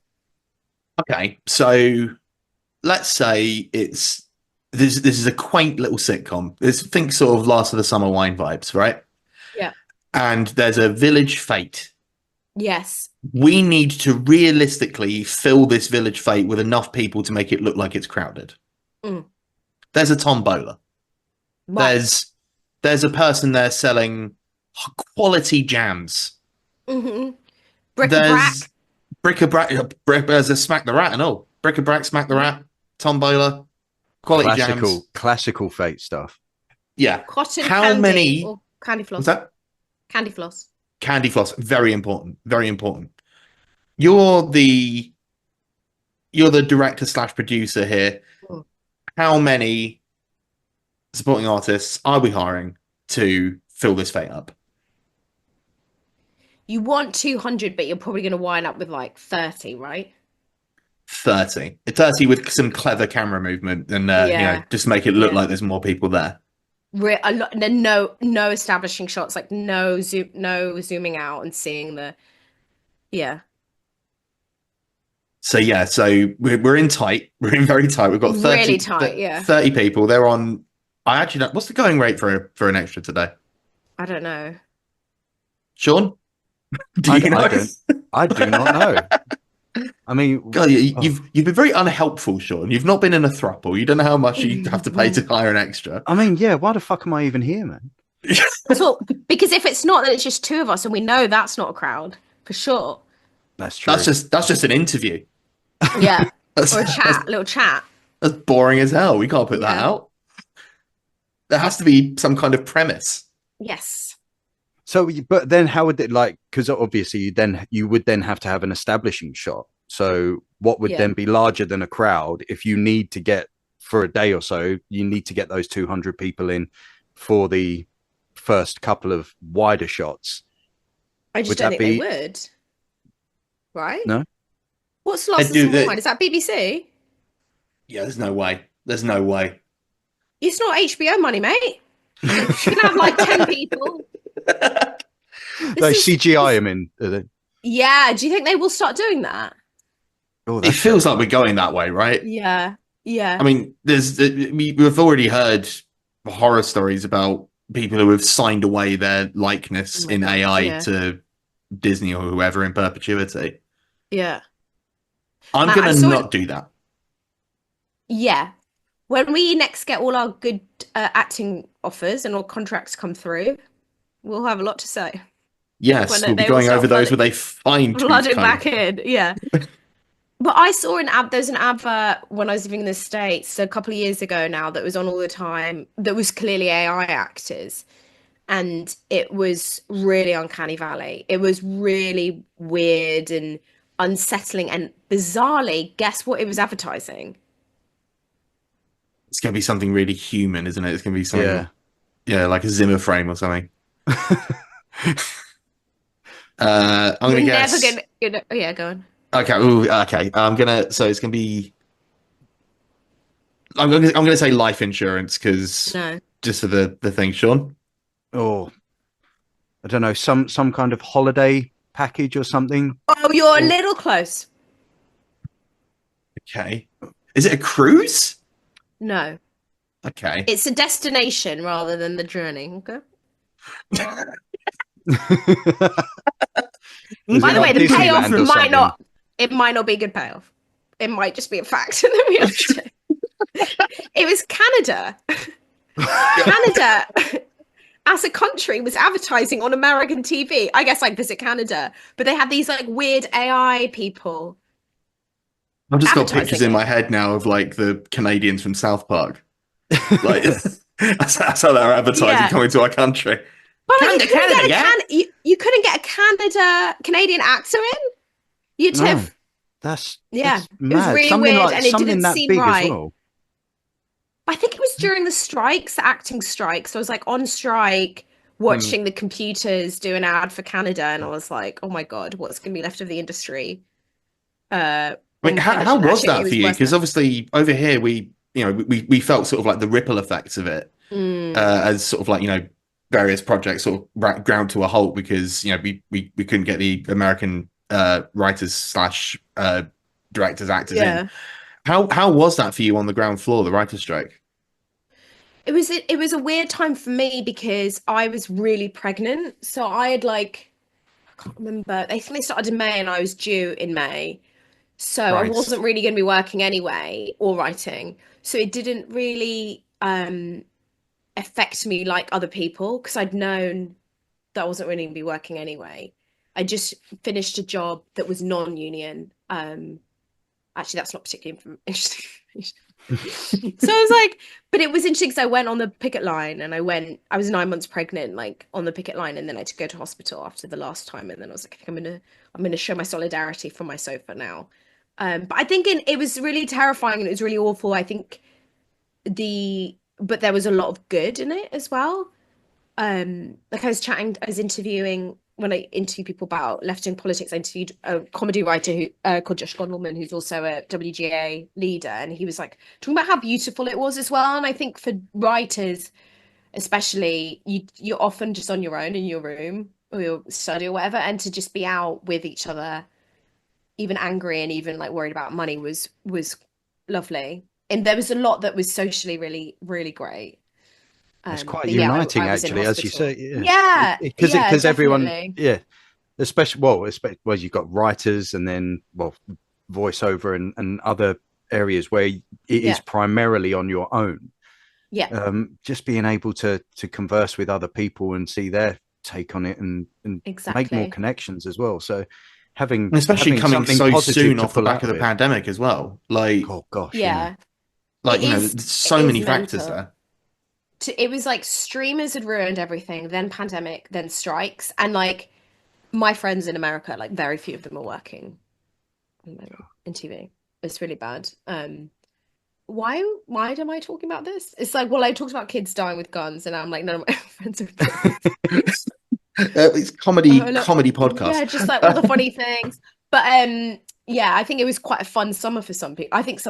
Okay, so let's say it's this is a quaint little sitcom. Think sort of Last of the Summer Wine vibes, right? Yeah. And there's a village fete. Yes. We need to realistically fill this village fete with enough people to make it look like it's crowded. Mm. There's a tombola. Right. There's a person there selling quality jams. Mm-hmm. Bric-a-brac. There's bric-a-brac. There's a smack the rat and all. Bric-a-brac, smack the rat, tombola, quality jams. Classical fate stuff. Yeah. Cotton How candy many? or candy floss? What's that? Candy floss. Candy floss. Very important. Very important. You're the director slash producer here. Mm. How many supporting artists are we hiring to fill this fate up? You want 200, but you're probably going to wind up with like 30, right? 30. 30 with some clever camera movement and just make it look like there's more people there. No establishing shots, like no zooming out and seeing the So we're in tight. We're in very tight. We've got 30, really tight, 30 people. They're on. I actually don't. What's the going rate for an extra today? I don't know. Sean, do you know? I do not know. I mean, God, you've been very unhelpful, Sean. You've not been in a throuple. You don't know how much you have to pay to hire an extra. I mean, yeah. Why the fuck am I even here, man? Well, because if it's not, then it's just two of us, and we know that's not a crowd for sure. That's true. That's just an interview. Yeah, or a little chat. That's boring as hell. We can't put that out. There has to be some kind of premise. Yes. So, but then how would it because obviously you would then have to have an establishing shot. So what would then be larger than a crowd if you need to get for a day or so, you need to get those 200 people in for the first couple of wider shots. I just don't think they would. Right? No? What's Lost in Summer Wine? Is that BBC? Yeah, there's no way. There's no way. It's not HBO money, mate. You can have like 10 people. They CGI them in, do they? Yeah. Do you think they will start doing that? Oh, it feels like we're going that way, right? Yeah. Yeah. I mean, we've already heard horror stories about people who have signed away their likeness in AI to Disney or whoever in perpetuity. Yeah. I'm going to not do that. Yeah. When we next get all our good acting offers and all contracts come through, we'll have a lot to say. Yes, we'll be going over those with a fine tooth flooding back in, yeah. But I saw there's an advert when I was living in the States a couple of years ago now that was on all the time that was clearly AI actors. And it was really uncanny valley. It was really weird and unsettling. And bizarrely, guess what it was advertising? It's going to be something really human, isn't it? It's going to be something, like a Zimmer frame or something. I'm going to guess. Go on. Okay. Ooh, okay. So it's going to be. I'm going to say life insurance because just for the thing, Sean. Oh, I don't know, some kind of holiday package or something. Oh, you're a little close. Okay. Is it a cruise? No. Okay. It's a destination rather than the journey. Okay. By the way, the payoff might not be a good payoff. It might just be a fact that we have to do. It was Canada. Canada as a country was advertising on American TV. I guess like Visit Canada, but they had these like weird AI people. I've just got pictures in my head now of like the Canadians from South Park. Like that's how they're advertising coming to our country. But like, you couldn't get a Canadian actor in. You'd have that's mad. It was really something weird, like, and it something didn't that seem big right. As well. I think it was during the strikes, the acting strike. So I was like on strike, watching the computers do an ad for Canada, and I was like, "Oh my god, what's going to be left of the industry?" Wait, how was that for you? Because obviously over here we we felt sort of like the ripple effects of it as sort of like various projects sort of ground to a halt because we couldn't get the American writers slash directors actors in. How was that for you on the ground floor, the writer's strike? It was a weird time for me because I was really pregnant. So I had like, I can't remember. I think they started in May and I was due in May. So I wasn't really going to be working anyway or writing. So it didn't really affect me like other people because I'd known that I wasn't really going to be working anyway. I just finished a job that was non-union. Actually, that's not particularly interesting. So I was like, but it was interesting because I went on the picket line and I was 9 months pregnant, like on the picket line, and then I had to go to hospital after the last time. And then I was like, I'm gonna show my solidarity from my sofa now. But I think it was really terrifying and it was really awful. I think but there was a lot of good in it as well. Like I was interviewing when I interview people about left-wing politics. I interviewed a comedy writer called Josh Gondelman, who's also a WGA leader, and he was like talking about how beautiful it was as well. And I think for writers, especially, you're often just on your own in your room or your study or whatever, and to just be out with each other, even angry and even like worried about money, was lovely. And there was a lot that was socially really, really great. It's quite uniting, actually, as you say. Yeah, because everyone, especially you've got writers and then voiceover and other areas where it is primarily on your own. Just being able to converse with other people and see their take on it and make more connections as well. So especially coming so soon off the back of the pandemic as well, like oh gosh, like there's so many factors there. It was like streamers had ruined everything, then pandemic, then strikes, and like my friends in America, like very few of them are working in TV. It's really bad. Why am I talking about this? It's like, well, I talked about kids dying with guns, and I'm like, none of my friends are. It's comedy podcast. Yeah, just like all the funny things. But I think it was quite a fun summer for some people. I think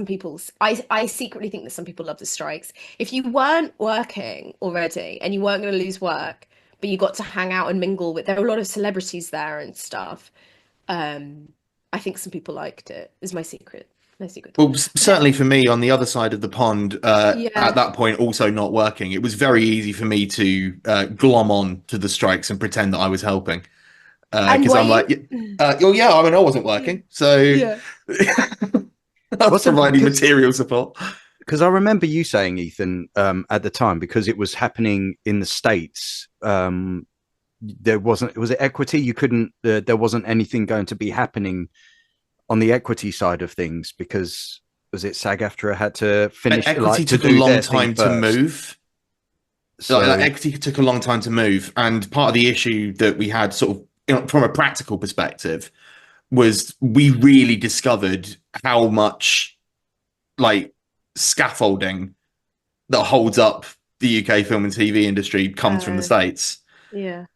I secretly think that some people love the strikes. If you weren't working already and you weren't going to lose work, but you got to hang out and mingle there were a lot of celebrities there and stuff. I think some people liked it. Is my secret. Well, certainly for me on the other side of the pond, at that point, also not working, it was very easy for me to glom on to the strikes and pretend that I was helping. Because I'm like, I wasn't working, so I was providing material support. Because I remember you saying, Ethan, at the time, because it was happening in the States, there was it equity? You couldn't, there wasn't anything going to be happening on the equity side of things because was it SAG-AFTRA had to finish? Equity took a long time to move. So equity took a long time to move, and part of the issue that we had sort of from a practical perspective was we really discovered how much like scaffolding that holds up the UK film and TV industry comes from the States. Yeah.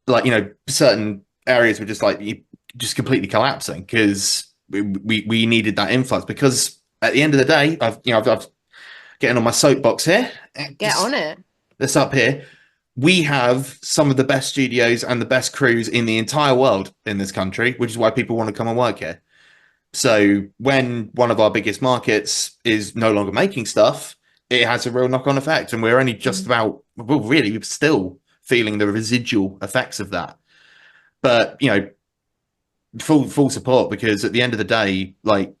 Like, certain areas were just completely collapsing because we needed that influx, because at the end of the day, I've getting on my soapbox here. Get on it. This up here. We have some of the best studios and the best crews in the entire world in this country, which is why people want to come and work here. So when one of our biggest markets is no longer making stuff, it has a real knock-on effect. And we're only just we're still feeling the residual effects of that. But, full support, because at the end of the day, like,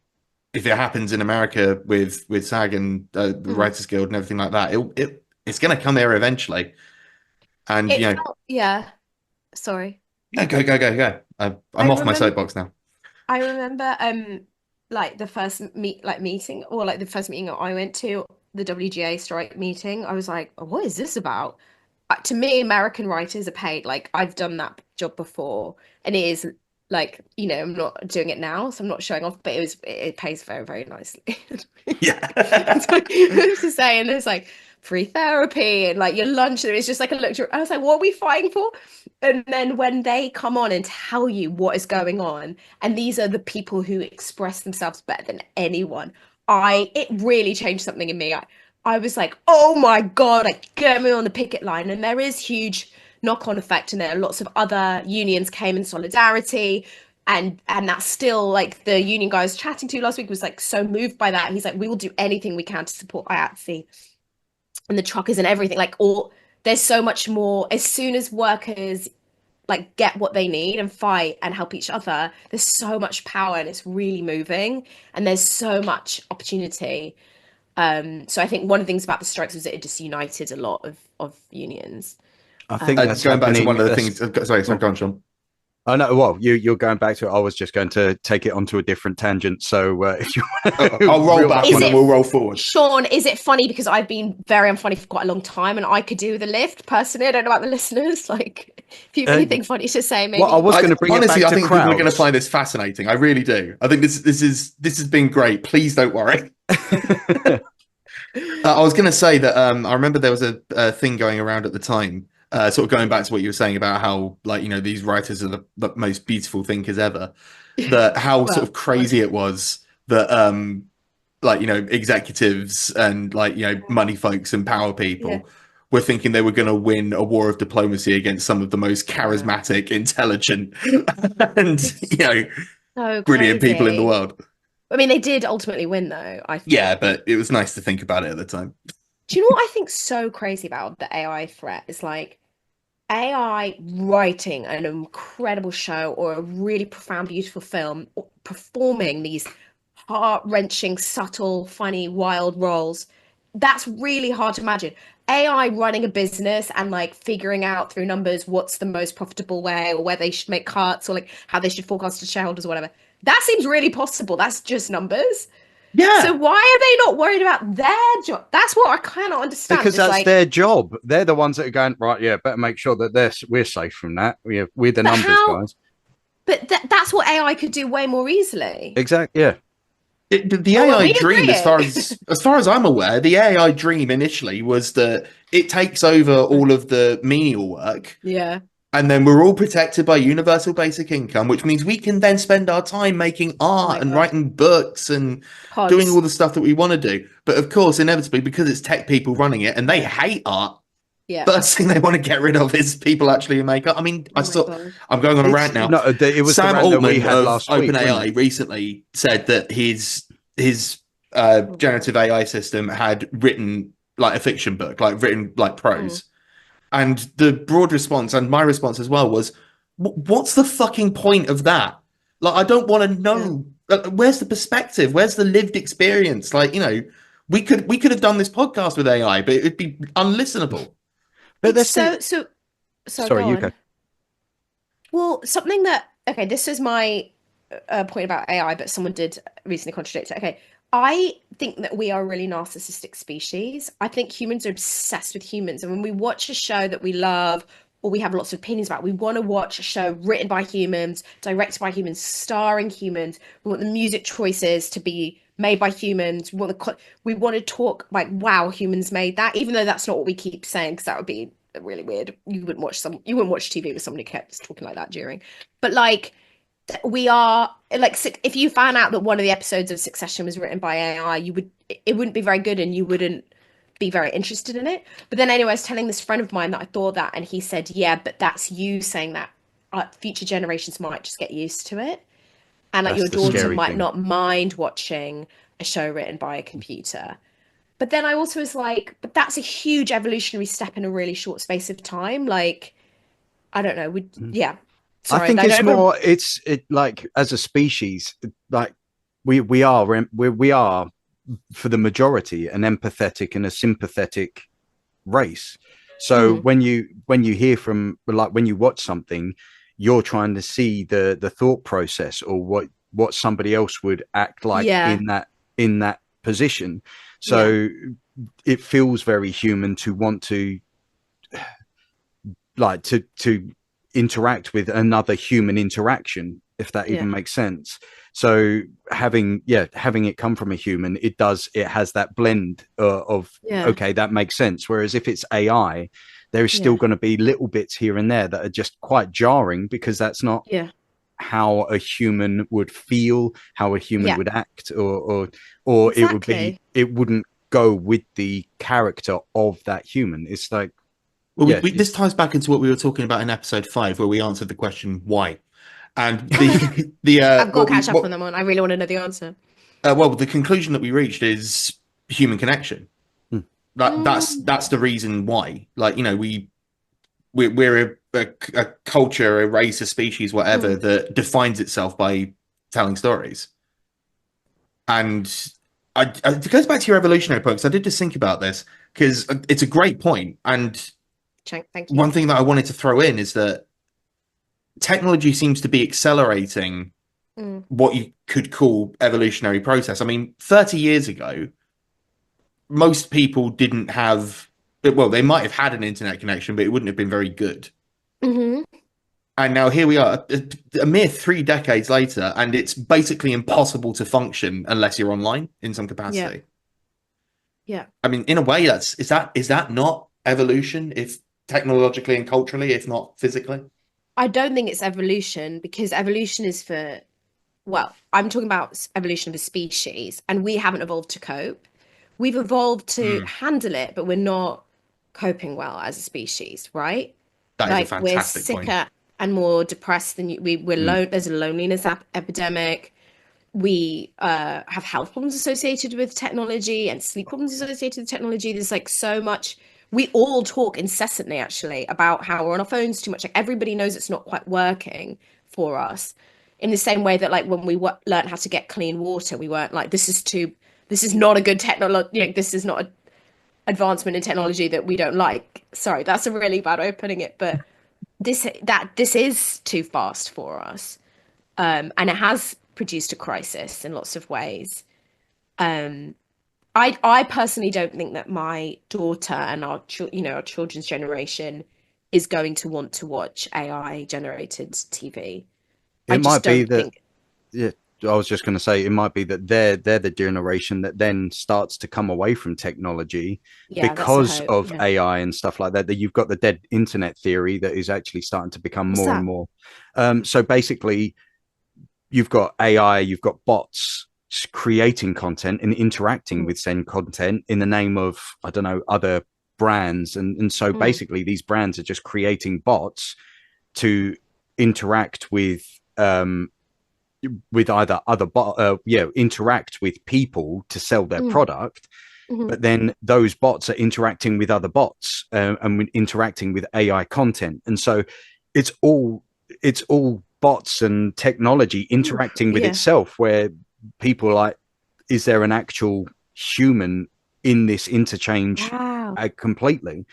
if it happens in America with SAG and the Writers Guild and everything like that, it's going to come here eventually. And sorry. No, go. I'm off my soapbox now. I remember like the first meeting, or like the first meeting I went to, the WGA strike meeting. I was like, oh, what is this about? To me, American writers are paid. Like, I've done that job before, and it is like, I'm not doing it now, so I'm not showing off, but it pays very, very nicely. Yeah. To say, and there's like free therapy and like your lunch, and it's just like a luxury. I was like, what are we fighting for? And then when they come on and tell you what is going on, and these are the people who express themselves better than anyone, it really changed something in me. I was like, oh my God, like get me on the picket line. And there is huge knock-on effect, and there are lots of other unions came in solidarity. And that's still like the union guy I was chatting to last week was like so moved by that. He's like, we will do anything we can to support IATSE and the truckers and everything. Like all there's so much more as soon as workers like get what they need and fight and help each other, there's so much power and it's really moving and there's so much opportunity. So I think one of the things about the strikes was that it just united a lot of unions. I think that's going back to one happening. of the things. Sorry, go on, Sean. Oh no, well, you're going back to it. I was just going to take it onto a different tangent. So if you I'll roll back and then we'll roll forward. Sean, is it funny because I've been very unfunny for quite a long time and I could do with a lift personally? I don't know about the listeners. Like, if you have anything funny to say, maybe. Well, I was going to bring honestly, it back I think to crowds. people are going to find this fascinating. I really do. I think this has been great. Please don't worry. I was going to say that I remember there was a thing going around at the time. Sort of going back to what you were saying about how, like, you know, these writers are the most beautiful thinkers ever. That how sort of crazy it was that, like, you know, executives and like, you know, money folks and power people were thinking they were going to win a war of diplomacy against some of the most charismatic, intelligent, and you know, so brilliant people in the world. I mean, they did ultimately win, though. I think. Yeah, but it was nice to think about it at the time. Do you know what I think so crazy about the AI threat is like AI writing an incredible show or a really profound, beautiful film, or performing these heart-wrenching, subtle, funny, wild roles. That's really hard to imagine. AI running a business and like figuring out through numbers what's the most profitable way or where they should make cuts or like how they should forecast to shareholders or whatever. That seems really possible. That's just numbers. Yeah. So why are they not worried about their job? That's what I cannot understand. Because It's that's like, their job. They're the ones that are going, right, yeah, better make sure that we're safe from that. We're the But numbers guys. But that's what AI could do way more easily. Exactly, yeah. The Well, AI we dream, agree. as far as I'm aware, the AI dream initially was that it takes over all of the menial work. Yeah. And then we're all protected by universal basic income, which means we can then spend our time making art and God. writing books and Pods. doing all the stuff that we want to do. But of course, inevitably, because it's tech people running it and they hate art, first thing they want to get rid of is people actually who make art. I mean, I'm going on a rant now. No, it was Sam the rant that we Altman had of last week, OpenAI recently said that his generative AI system had written like a fiction book, like written like prose. And the broad response, and my response as well, was, what's the fucking point of that? Like, I don't want to know. Where's the perspective? Where's the lived experience? Like, you know, we could have done this podcast with AI, but it'd be unlistenable. But sorry, you go. Well, something that this is my point about AI, but someone did recently contradict it. Okay, I think that we are a really narcissistic species. I think humans are obsessed with humans. And when we watch a show that we love or we have lots of opinions about, we want to watch a show written by humans, directed by humans, starring humans. We want the music choices to be made by humans. We want to talk like, wow, humans made that, even though that's not what we keep saying, because that would be really weird. You wouldn't watch TV with somebody who kept talking like that during. But like, we are like, if you found out that one of the episodes of Succession was written by AI, it wouldn't be very good and you wouldn't be very interested in it. But then anyway, I was telling this friend of mine that I thought that, and he said, yeah, but that's you saying that future generations might just get used to it. And like, that's your daughter might not mind watching a show written by a computer. But then I also was like, but that's a huge evolutionary step in a really short space of time. Like, I don't know. Sorry, I think it's more. It's like, as a species, like we are for the majority an empathetic and a sympathetic race. So when you hear from, like, when you watch something, you're trying to see the thought process or what somebody else would act like in that position. So it feels very human to want to like to interact with another human interaction, if that even makes sense. So having it come from a human, it has that blend of okay, that makes sense. Whereas if it's AI, there is still going to be little bits here and there that are just quite jarring, because that's not how a human would feel, how a human would act, or Exactly. it wouldn't go with the character of that human. It's like, Well, yeah, this ties back into what we were talking about in episode 5, where we answered the question why, and the I've got to catch up on them on. I really want to know the answer. well, the conclusion that we reached is human connection. Mm. That's the reason why. Like, you know, we're a culture, a race, a species, whatever, that defines itself by telling stories. And it goes back to your evolutionary point, because I did just think about this, because it's a great point. And Thank you. one thing that I wanted to throw in is that technology seems to be accelerating what you could call evolutionary process. I mean, 30 years ago, most people didn't have, well, they might have had an internet connection, but it wouldn't have been very good. And now here we are, a mere 3 decades later, and it's basically impossible to function unless you're online in some capacity. Yeah. I mean, in a way, is that not evolution, if technologically and culturally, if not physically? I don't think it's evolution, because evolution is for, well, I'm talking about evolution of a species, and we haven't evolved to cope. We've evolved to handle it, but we're not coping well as a species, right? That is a fantastic we're point. sicker and more depressed than we're alone. There's a loneliness epidemic. We have health problems associated with technology and sleep problems associated with technology. There's like so much. We all talk incessantly, actually, about how we're on our phones too much. Like, everybody knows it's not quite working for us. In the same way that, like, when we learned how to get clean water, we weren't like, this is not a good technology. You know, this is not an advancement in technology that we don't like. Sorry, that's a really bad way of putting it, but this is too fast for us, and it has produced a crisis in lots of ways. I personally don't think that my daughter and our children's generation is going to want to watch AI generated TV. it might be that. Think. Yeah, I was just going to say it might be that they're the generation that then starts to come away from technology because of AI and stuff like that. That you've got the dead internet theory that is actually starting to become more and more. So basically, you've got AI, you've got bots creating content and interacting with said content in the name of, I don't know, other brands, and so basically these brands are just creating bots to interact with either interact with people to sell their product, but then those bots are interacting with other bots and interacting with AI content, and so it's all bots and technology interacting with itself, where people are like, is there an actual human in this interchange? Completely.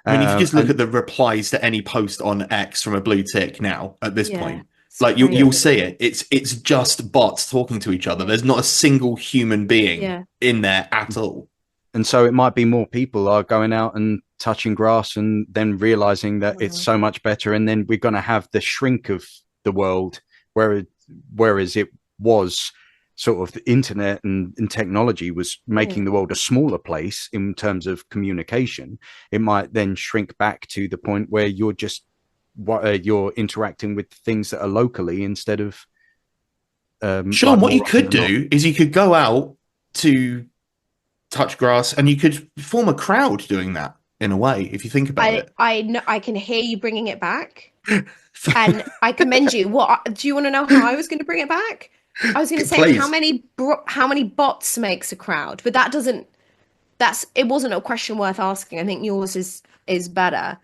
I mean, if you just look at the replies to any post on X from a blue tick now at this point, like you'll see it. It's just bots talking to each other. There's not a single human being in there at all. And so it might be more people are going out and touching grass and then realizing that it's so much better. And then we're going to have the shrink of the world, whereas it was sort of the internet and technology was making the world a smaller place in terms of communication. It might then shrink back to the point where you're interacting with things that are locally instead of Sean, like what you could do is you could go out to touch grass and you could form a crowd doing that, in a way, if you think about it. I know, I can hear you bringing it back, and I commend you. What do you want to know how I was going to bring it back? I was going to say, Please. how many bots makes a crowd, but it wasn't a question worth asking. I think yours is better.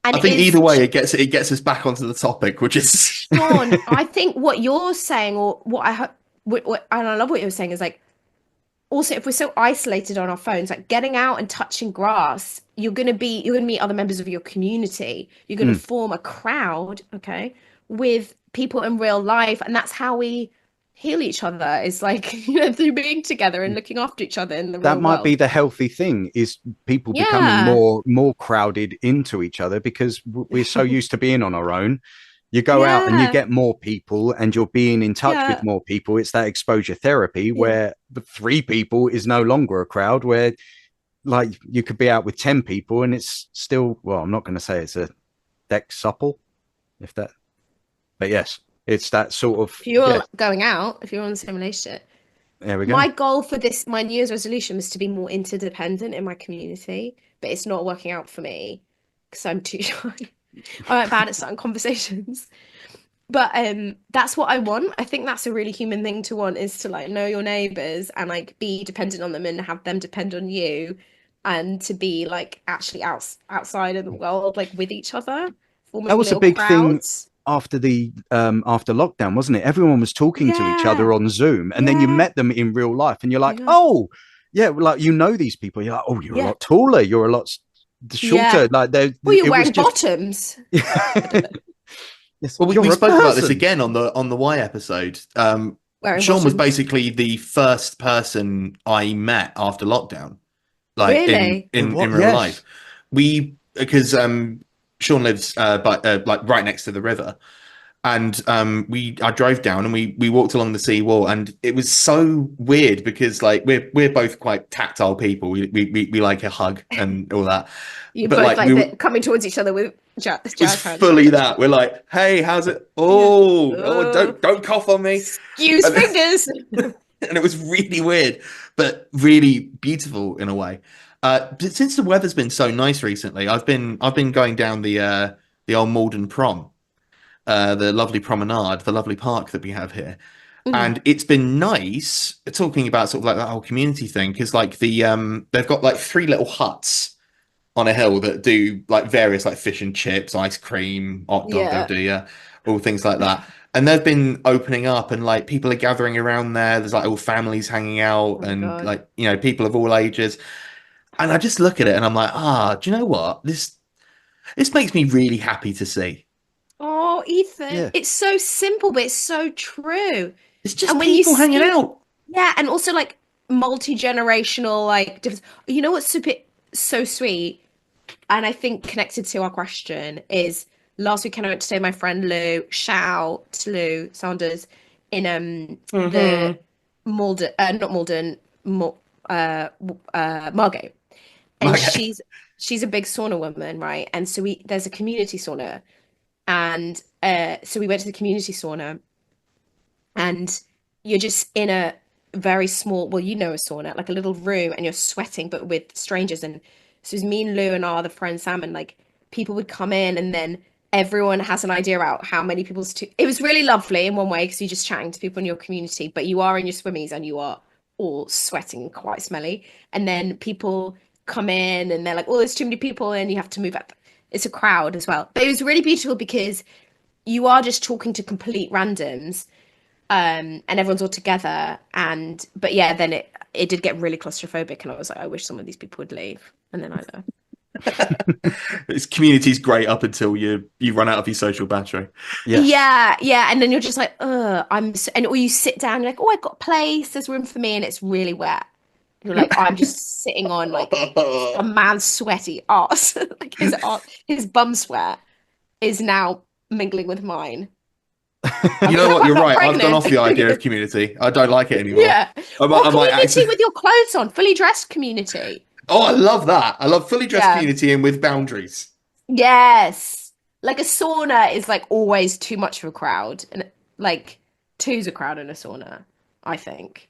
And I think either way, it gets us back onto the topic, which is Sean. I think what you're saying, or what I and I love what you're saying, is like, also, if we're so isolated on our phones, like getting out and touching grass, you're gonna meet other members of your community. You're gonna form a crowd, okay, with people in real life, and that's how we heal each other. Is like, through being together and looking after each other in the real world. That might be the healthy thing, is people becoming more crowded into each other, because we're so used to being on our own. You go out and you get more people and you're being in touch with more people. It's that exposure therapy where the 3 people is no longer a crowd, where like you could be out with 10 people and it's still, well, I'm not going to say it's a deck supple, but yes. It's that sort of. If you're Yeah, going out, if you're on the same relationship. there we go. My goal for this, my New Year's resolution was to be more interdependent in my community, but it's not working out for me because I'm too shy. I'm bad at starting conversations. But that's what I want. I think that's a really human thing to want, is to like know your neighbors and like be dependent on them and have them depend on you, and to be like actually outside of the world, like with each other, That forming was a little big thing crowds. after the after lockdown, wasn't it? Everyone was talking to each Yeah, other on Zoom, and then you yeah. met them in real life, and you're I like, know. oh, yeah, like you know these people. You're like, oh, you're a Yeah, lot taller, you're a lot yeah. shorter. Like there, Well, you're it was wearing just. bottoms. I don't know. Yes, Well, we you're a spoke about this person. again on the Y episode. Wearing Sean was bottoms. basically the first person I met after lockdown, like Really? in real life. Yes. We because Sean lives like right next to the river, and I drove down and we walked along the sea wall, and it was so weird because like we're both quite tactile people. We like a hug and all that, You but both like like coming towards each other with it was jazz hands. fully that we're like, hey, how's it? Yeah. Oh, don't cough on me. Excuse And, fingers. and it was really weird, but really beautiful in a way. But since the weather's been so nice recently, I've been going down the old Malden Prom, the lovely promenade, the lovely park that we have here. Mm. And it's been nice talking about sort of like that whole community thing, because like they've got like three little huts on a hill that do like various like fish and chips, ice cream, hot dog, they'll Yeah. do, yeah, all things like that. And they've been opening up, and like people are gathering around there. There's like all families hanging out, Oh my and God. like, you know, people of all ages. And I just look at it and I'm like, do you know what? This makes me really happy to see. Oh, Ethan, Yeah. it's so simple, but it's so true. It's just And when you people hanging see, out. yeah, and also like multi-generational, like different, you know what's so sweet, and I think connected to our question is last weekend I went to stay with my friend Lou. Shout out to Lou Sanders in the Malden, not Malden, Margate, and Okay. she's a big sauna woman, right? And so there's a community sauna, and so we went to the community sauna, and you're just in a very small, well, you know, a sauna, like a little room, and you're sweating, but with strangers. And so it was me and Lou and our other friend Sam, and like people would come in, and then everyone has an idea about how many people's to. It was really lovely in one way because you're just chatting to people in your community, but you are in your swimmies and you are all sweating, quite smelly. And then people come in and they're like, oh, there's too many people, and you have to move up. It's a crowd as well. But it was really beautiful because you are just talking to complete randoms, and everyone's all together. And but yeah, then it did get really claustrophobic, and I was like, I wish some of these people would leave. And then I left. This community's great up until you run out of your social battery. Yes. Yeah, and then you're just like, and or you sit down, you're like, oh, I've got a place, there's room for me, and it's really wet. You're like, I'm just sitting on like a man's sweaty arse, like his bum sweat is now mingling with mine. You know what? I'm You're not right. I've gone off the pregnant. idea of community. I don't like it anymore. Yeah, I or might community actually. with your clothes on, fully dressed community. Oh, I love that. I love fully dressed Yeah. community and with boundaries. Yes, like a sauna is like always too much for a crowd, and like two's a crowd in a sauna, I think.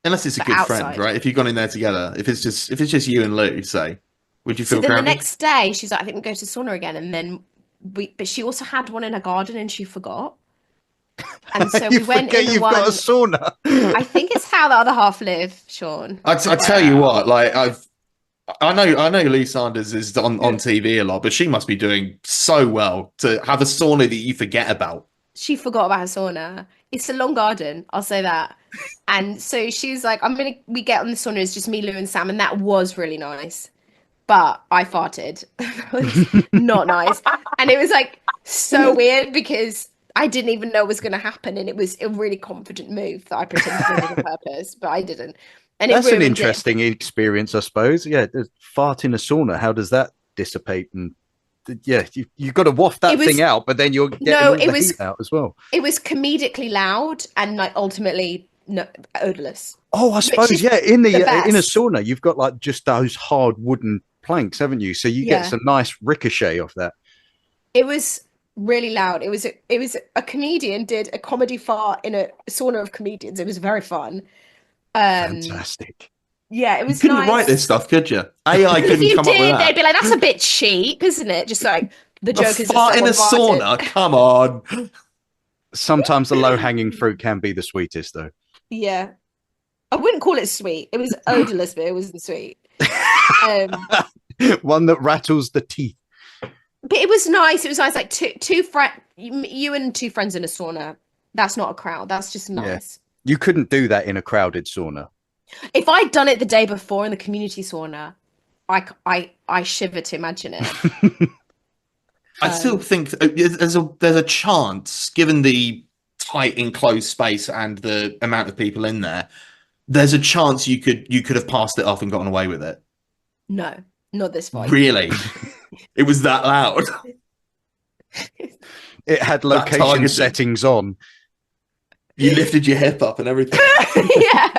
Unless it's a But good friend, outside. right? If you've gone in there together, if it's just you and Lou, say, would you So feel then the crowded? next day, she's like, I think we'll go to sauna again. And then but she also had one in her garden and she forgot. And so You we went forget in the you've one, got a sauna. I think it's how the other half live, Sean. I tell you what, like I know Lou Sanders is on TV a lot, but she must be doing so well to have a sauna that you forget about. She forgot about her sauna. It's a long garden, I'll say that. And so she's like, we get on the sauna, it's just me, Lou, and Sam, and that was really nice. But I farted. That was not nice. And it was like so weird because I didn't even know it was going to happen. And it was a really confident move that I pretended to do on purpose, but I didn't. And That's it an ruined interesting experience, I suppose. Yeah, fart in a sauna. How does that dissipate? And yeah, you've got to waft that thing out, but then you're getting all the heat out as well. It was comedically loud and like ultimately odorless. Oh, I suppose, yeah. In a best. sauna, you've got like just those hard wooden planks, haven't you? So you get some nice ricochet off that. It was really loud. It was a comedian did a comedy fart in a sauna of comedians. It was very fun. Fantastic. Yeah, it You was couldn't write nice. this stuff, could you? AI If couldn't you come up with did, they'd that. be like, "That's a bit cheap, isn't it?" Just like the A joke is that fart in a someone farted. sauna? Come on. Sometimes the low-hanging fruit can be the sweetest, though. Yeah, I wouldn't call it sweet. It was odorless, but it wasn't sweet. Um, One that rattles the teeth. but it was nice. It was nice, like two friend, you and two friends in a sauna. That's not a crowd. That's just nice. You couldn't do that in a crowded sauna. If I'd done it the day before in the community sauna, I shiver to imagine it. I still think there's a chance, given the tight enclosed space and the amount of people in there, there's a chance you could have passed it off and gotten away with it. No, not this far. Really? It was that loud. It had location targeted. settings on. You lifted your hip up and everything. Yeah.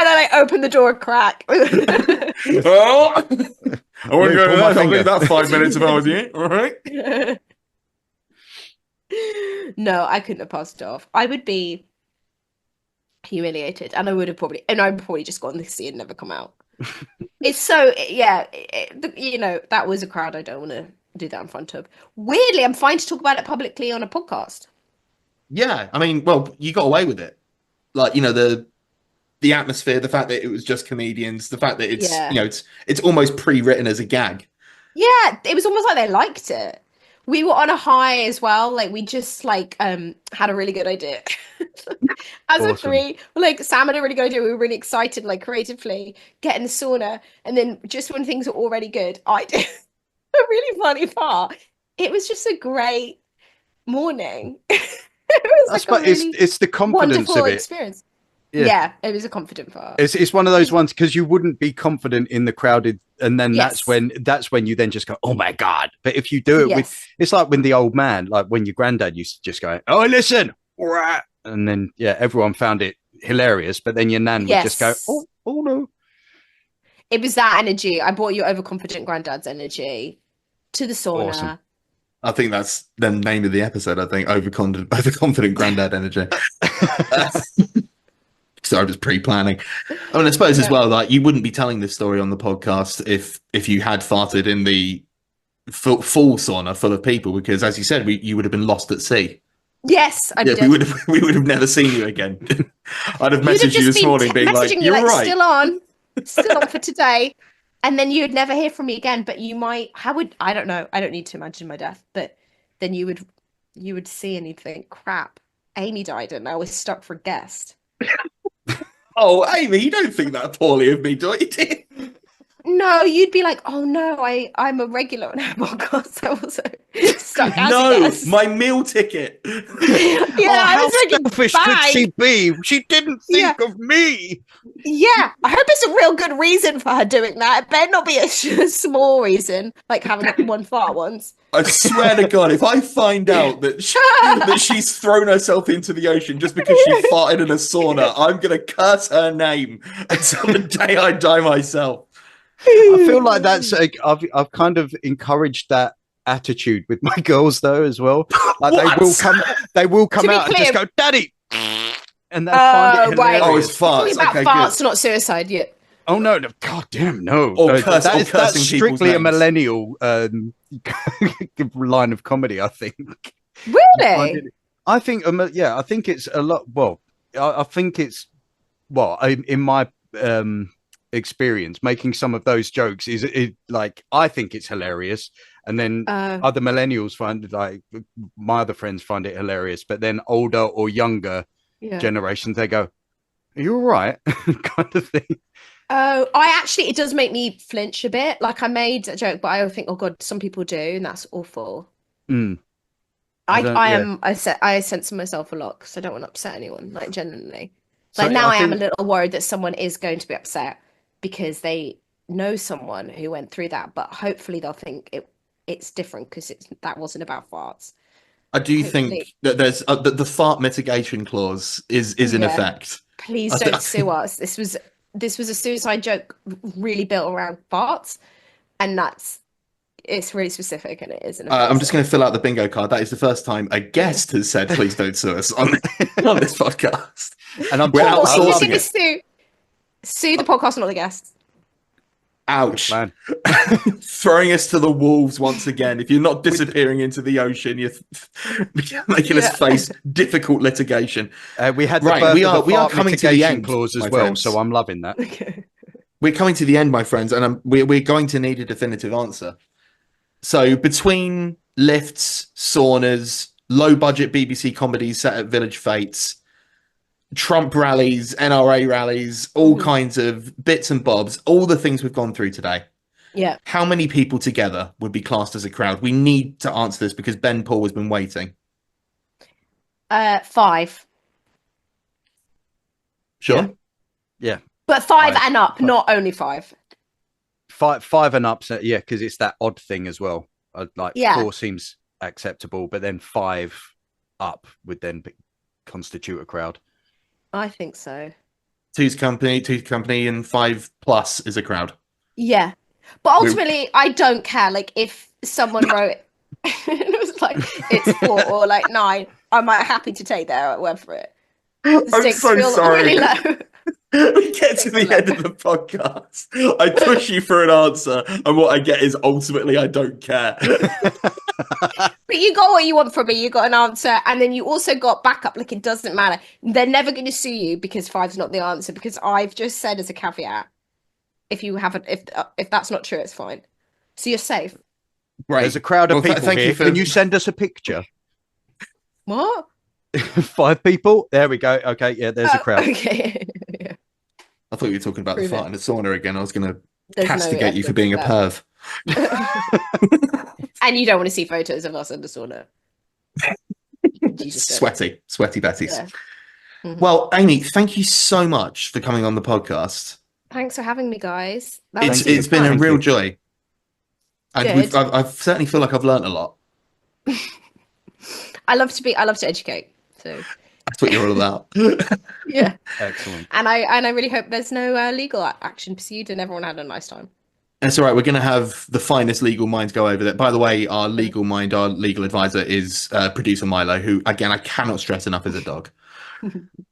And then I opened the door a crack. Oh, I wouldn't go to that. I'll leave that 5 minutes if I was you. All right. No, I couldn't have passed it off. I would be humiliated, and I would probably just gone to see and never come out. It's so, yeah, that was a crowd I don't want to do that in front of. Weirdly, I'm fine to talk about it publicly on a podcast. Yeah, I mean, well, you got away with it. Like, the atmosphere, the fact that it was just comedians, the fact that it's almost pre-written as a gag. Yeah, it was almost like they liked it. We were on a high as well. Like we just had a really good idea. As a three, like Sam had a really good idea. We were really excited, like creatively, get in the sauna, and then just when things were already good, I did a really funny part. It was just a great morning. It was like a really it's the confidence wonderful of it. experience. Yeah, it was a confident part. It's one of those ones because you wouldn't be confident in the crowded, and then Yes. that's when you then just go, oh my god. But if you do it with, it's like when the old man, like when your granddad used to just go, oh listen, and then everyone found it hilarious. But then your nan would just go, oh no. It was that energy. I brought your overconfident granddad's energy to the sauna. Awesome. I think that's the name of the episode. I think overconfident granddad energy. So I was pre-planning. I mean, I suppose as well, like you wouldn't be telling this story on the podcast if you had farted in the full sauna full of people, because as you said, you would have been lost at sea. Yes, we would have never seen you again. I'd have messaged you this morning, being like, "You're right, still on for today," and then you'd never hear from me again. But you might. I don't know. I don't need to imagine my death, but then you would see and you'd think, "Crap, Amy died, and I was stuck for guest." Oh, Amy, you don't think that poorly of me, do you? No, you'd be like, "Oh no, I'm a regular on our podcast. I was stuck as a No, guest." my meal ticket. I was thinking, selfish bye. could she be? She didn't think of me. Yeah, I hope it's a real good reason for her doing that. It better not be a small reason, like having one fart once. I swear to God, if I find out that she's thrown herself into the ocean just because she farted in a sauna, I'm going to curse her name until the day I die myself. I feel like that's I've kind of encouraged that attitude with my girls though as well. Like they will come out and just go, "Daddy," and they find it hilarious. Right. Oh, it's farts. About okay, farts, good. not suicide yet. Oh no! God damn no! That's strictly a millennial line of comedy. I think. Really? I think I think it's a lot. Well, I think it's in my experience, making some of those jokes is like I think it's hilarious, and then other millennials find it, like my other friends find it hilarious, but then older or younger generations they go, "Are you all right?" kind of thing. Oh, it does make me flinch a bit. Like I made a joke, but I think, oh God, some people do, and that's awful. I censor myself a lot because I don't want to upset anyone, like genuinely. Like I am a little worried that someone is going to be upset because they know someone who went through that, but hopefully they'll think it's different because that wasn't about farts. I do think that there's the fart mitigation clause is in effect. Please don't sue us. This was a suicide joke really built around farts, and that's it's really specific, and it isn't. I'm just going to fill out the bingo card. That is the first time a guest has said, "Please don't sue us" on this podcast. And I'm We're Or if you're outsourcing going it. to sue the podcast, not the guests. Ouch! Man. Throwing us to the wolves once again. If you're not disappearing into the ocean, you're making us face difficult litigation. We had the Right, birth we of the are fart coming to the mitigation end, clause as my well, friends. so I'm loving that. Okay. We're coming to the end, my friends, and we're going to need a definitive answer. So between lifts, saunas, low-budget BBC comedies set at village fetes, Trump rallies, NRA rallies, all kinds of bits and bobs, all the things we've gone through today. Yeah. How many people together would be classed as a crowd? We need to answer this because Ben Paul has been waiting. 5. Sure. Yeah. But 5 Five. and up, not only 5. Five and up, so, yeah, because it's that odd thing as well. Like Yeah. 4 seems acceptable, but then 5 up would then constitute a crowd. I think so. Two's company, and 5+ is a crowd. Yeah. But ultimately, I don't care. Like, if someone wrote it was like, it's 4 or like 9, I'm like happy to take their word for it. The I'm stakes so feel sorry. really low. We get to the end of the podcast. I push you for an answer, and what I get is ultimately I don't care. But you got what you want from me. You got an answer, and then you also got backup. Like, it doesn't matter. They're never going to sue you because 5's not the answer. Because I've just said as a caveat, if you haven't, if that's not true, it's fine. So you're safe. Right. There's a crowd of Well, people thank here. you for- Can you send us a picture? What? 5 people? There we go. Okay, yeah, there's a crowd. Okay. I thought you were talking about Prove the fart it. in the sauna again. I was going to There's no castigate you for evidence being a of perv. And you don't want to see photos of us in the sauna. Sweaty Betty's. Yeah. Mhm. Well, Amy, thank you so much for coming on the podcast. Thanks for having me, guys. That was It's been a Thank real you. joy. And Good. I certainly feel like I've learned a lot. I love to educate. So That's what you're all about. yeah. Excellent. And I really hope there's no legal action pursued and everyone had a nice time. It's all right. We're going to have the finest legal minds go over that. By the way, our legal advisor is producer Milo, who, again, I cannot stress enough is a dog.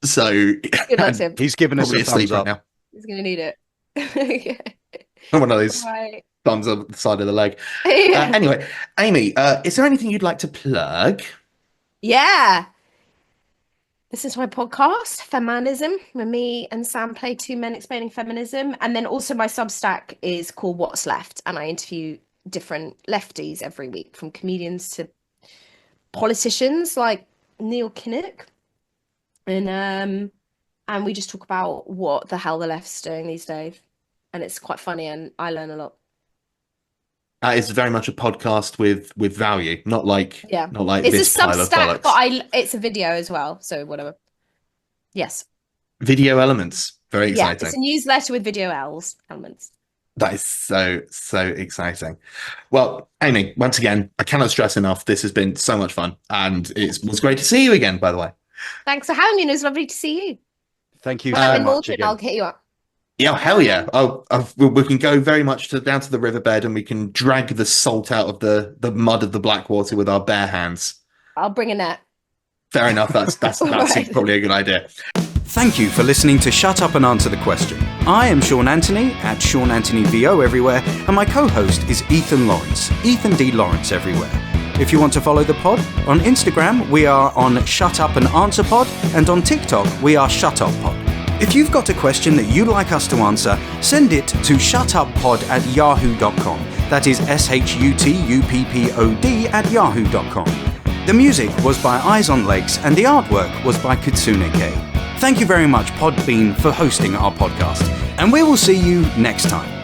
So Good luck to him. He's giving us probably a asleep thumbs right up. now. He's gonna need it. Okay. One of those Right. thumbs up the side of the leg. Yeah. Anyway, Amy, is there anything you'd like to plug? Yeah. Listen to my podcast, Feminism, where me and Sam play 2 men explaining feminism. And then also my Substack is called What's Left. And I interview different lefties every week, from comedians to politicians like Neil Kinnock. And we just talk about what the hell the left's doing these days. And it's quite funny and I learn a lot. It's very much a podcast with value, not like It's this a pile of Substack, bollocks. but it's a video as well. So whatever. Yes. Video elements, very Yeah, exciting. it's a newsletter with video elements. That is so exciting. Well, Amy, once again, I cannot stress enough. This has been so much fun, and it was great to see you again. By the way, Thanks for having me. And it was lovely to see you. Thank you When I'm so in much Malta, again. I'll hit you up. yeah, hell yeah! We can go very much down to the riverbed, and we can drag the salt out of the mud of the Blackwater with our bare hands. I'll bring a net. Fair enough. That's Right. probably a good idea. Thank you for listening to Shut Up and Answer the Question. I am Sean Antony at Sean Antony VO everywhere, and my co-host is Ethan Lawrence, Ethan D. Lawrence everywhere. If you want to follow the pod, on Instagram we are on Shut Up and Answer Pod, and on TikTok we are Shut Up Pod. If you've got a question that you'd like us to answer, send it to shutuppod@yahoo.com. That is SHUTUPPOD@yahoo.com. The music was by Eyes on Legs, and the artwork was by Kitsune Kei. Thank you very much, Podbean, for hosting our podcast, and we will see you next time.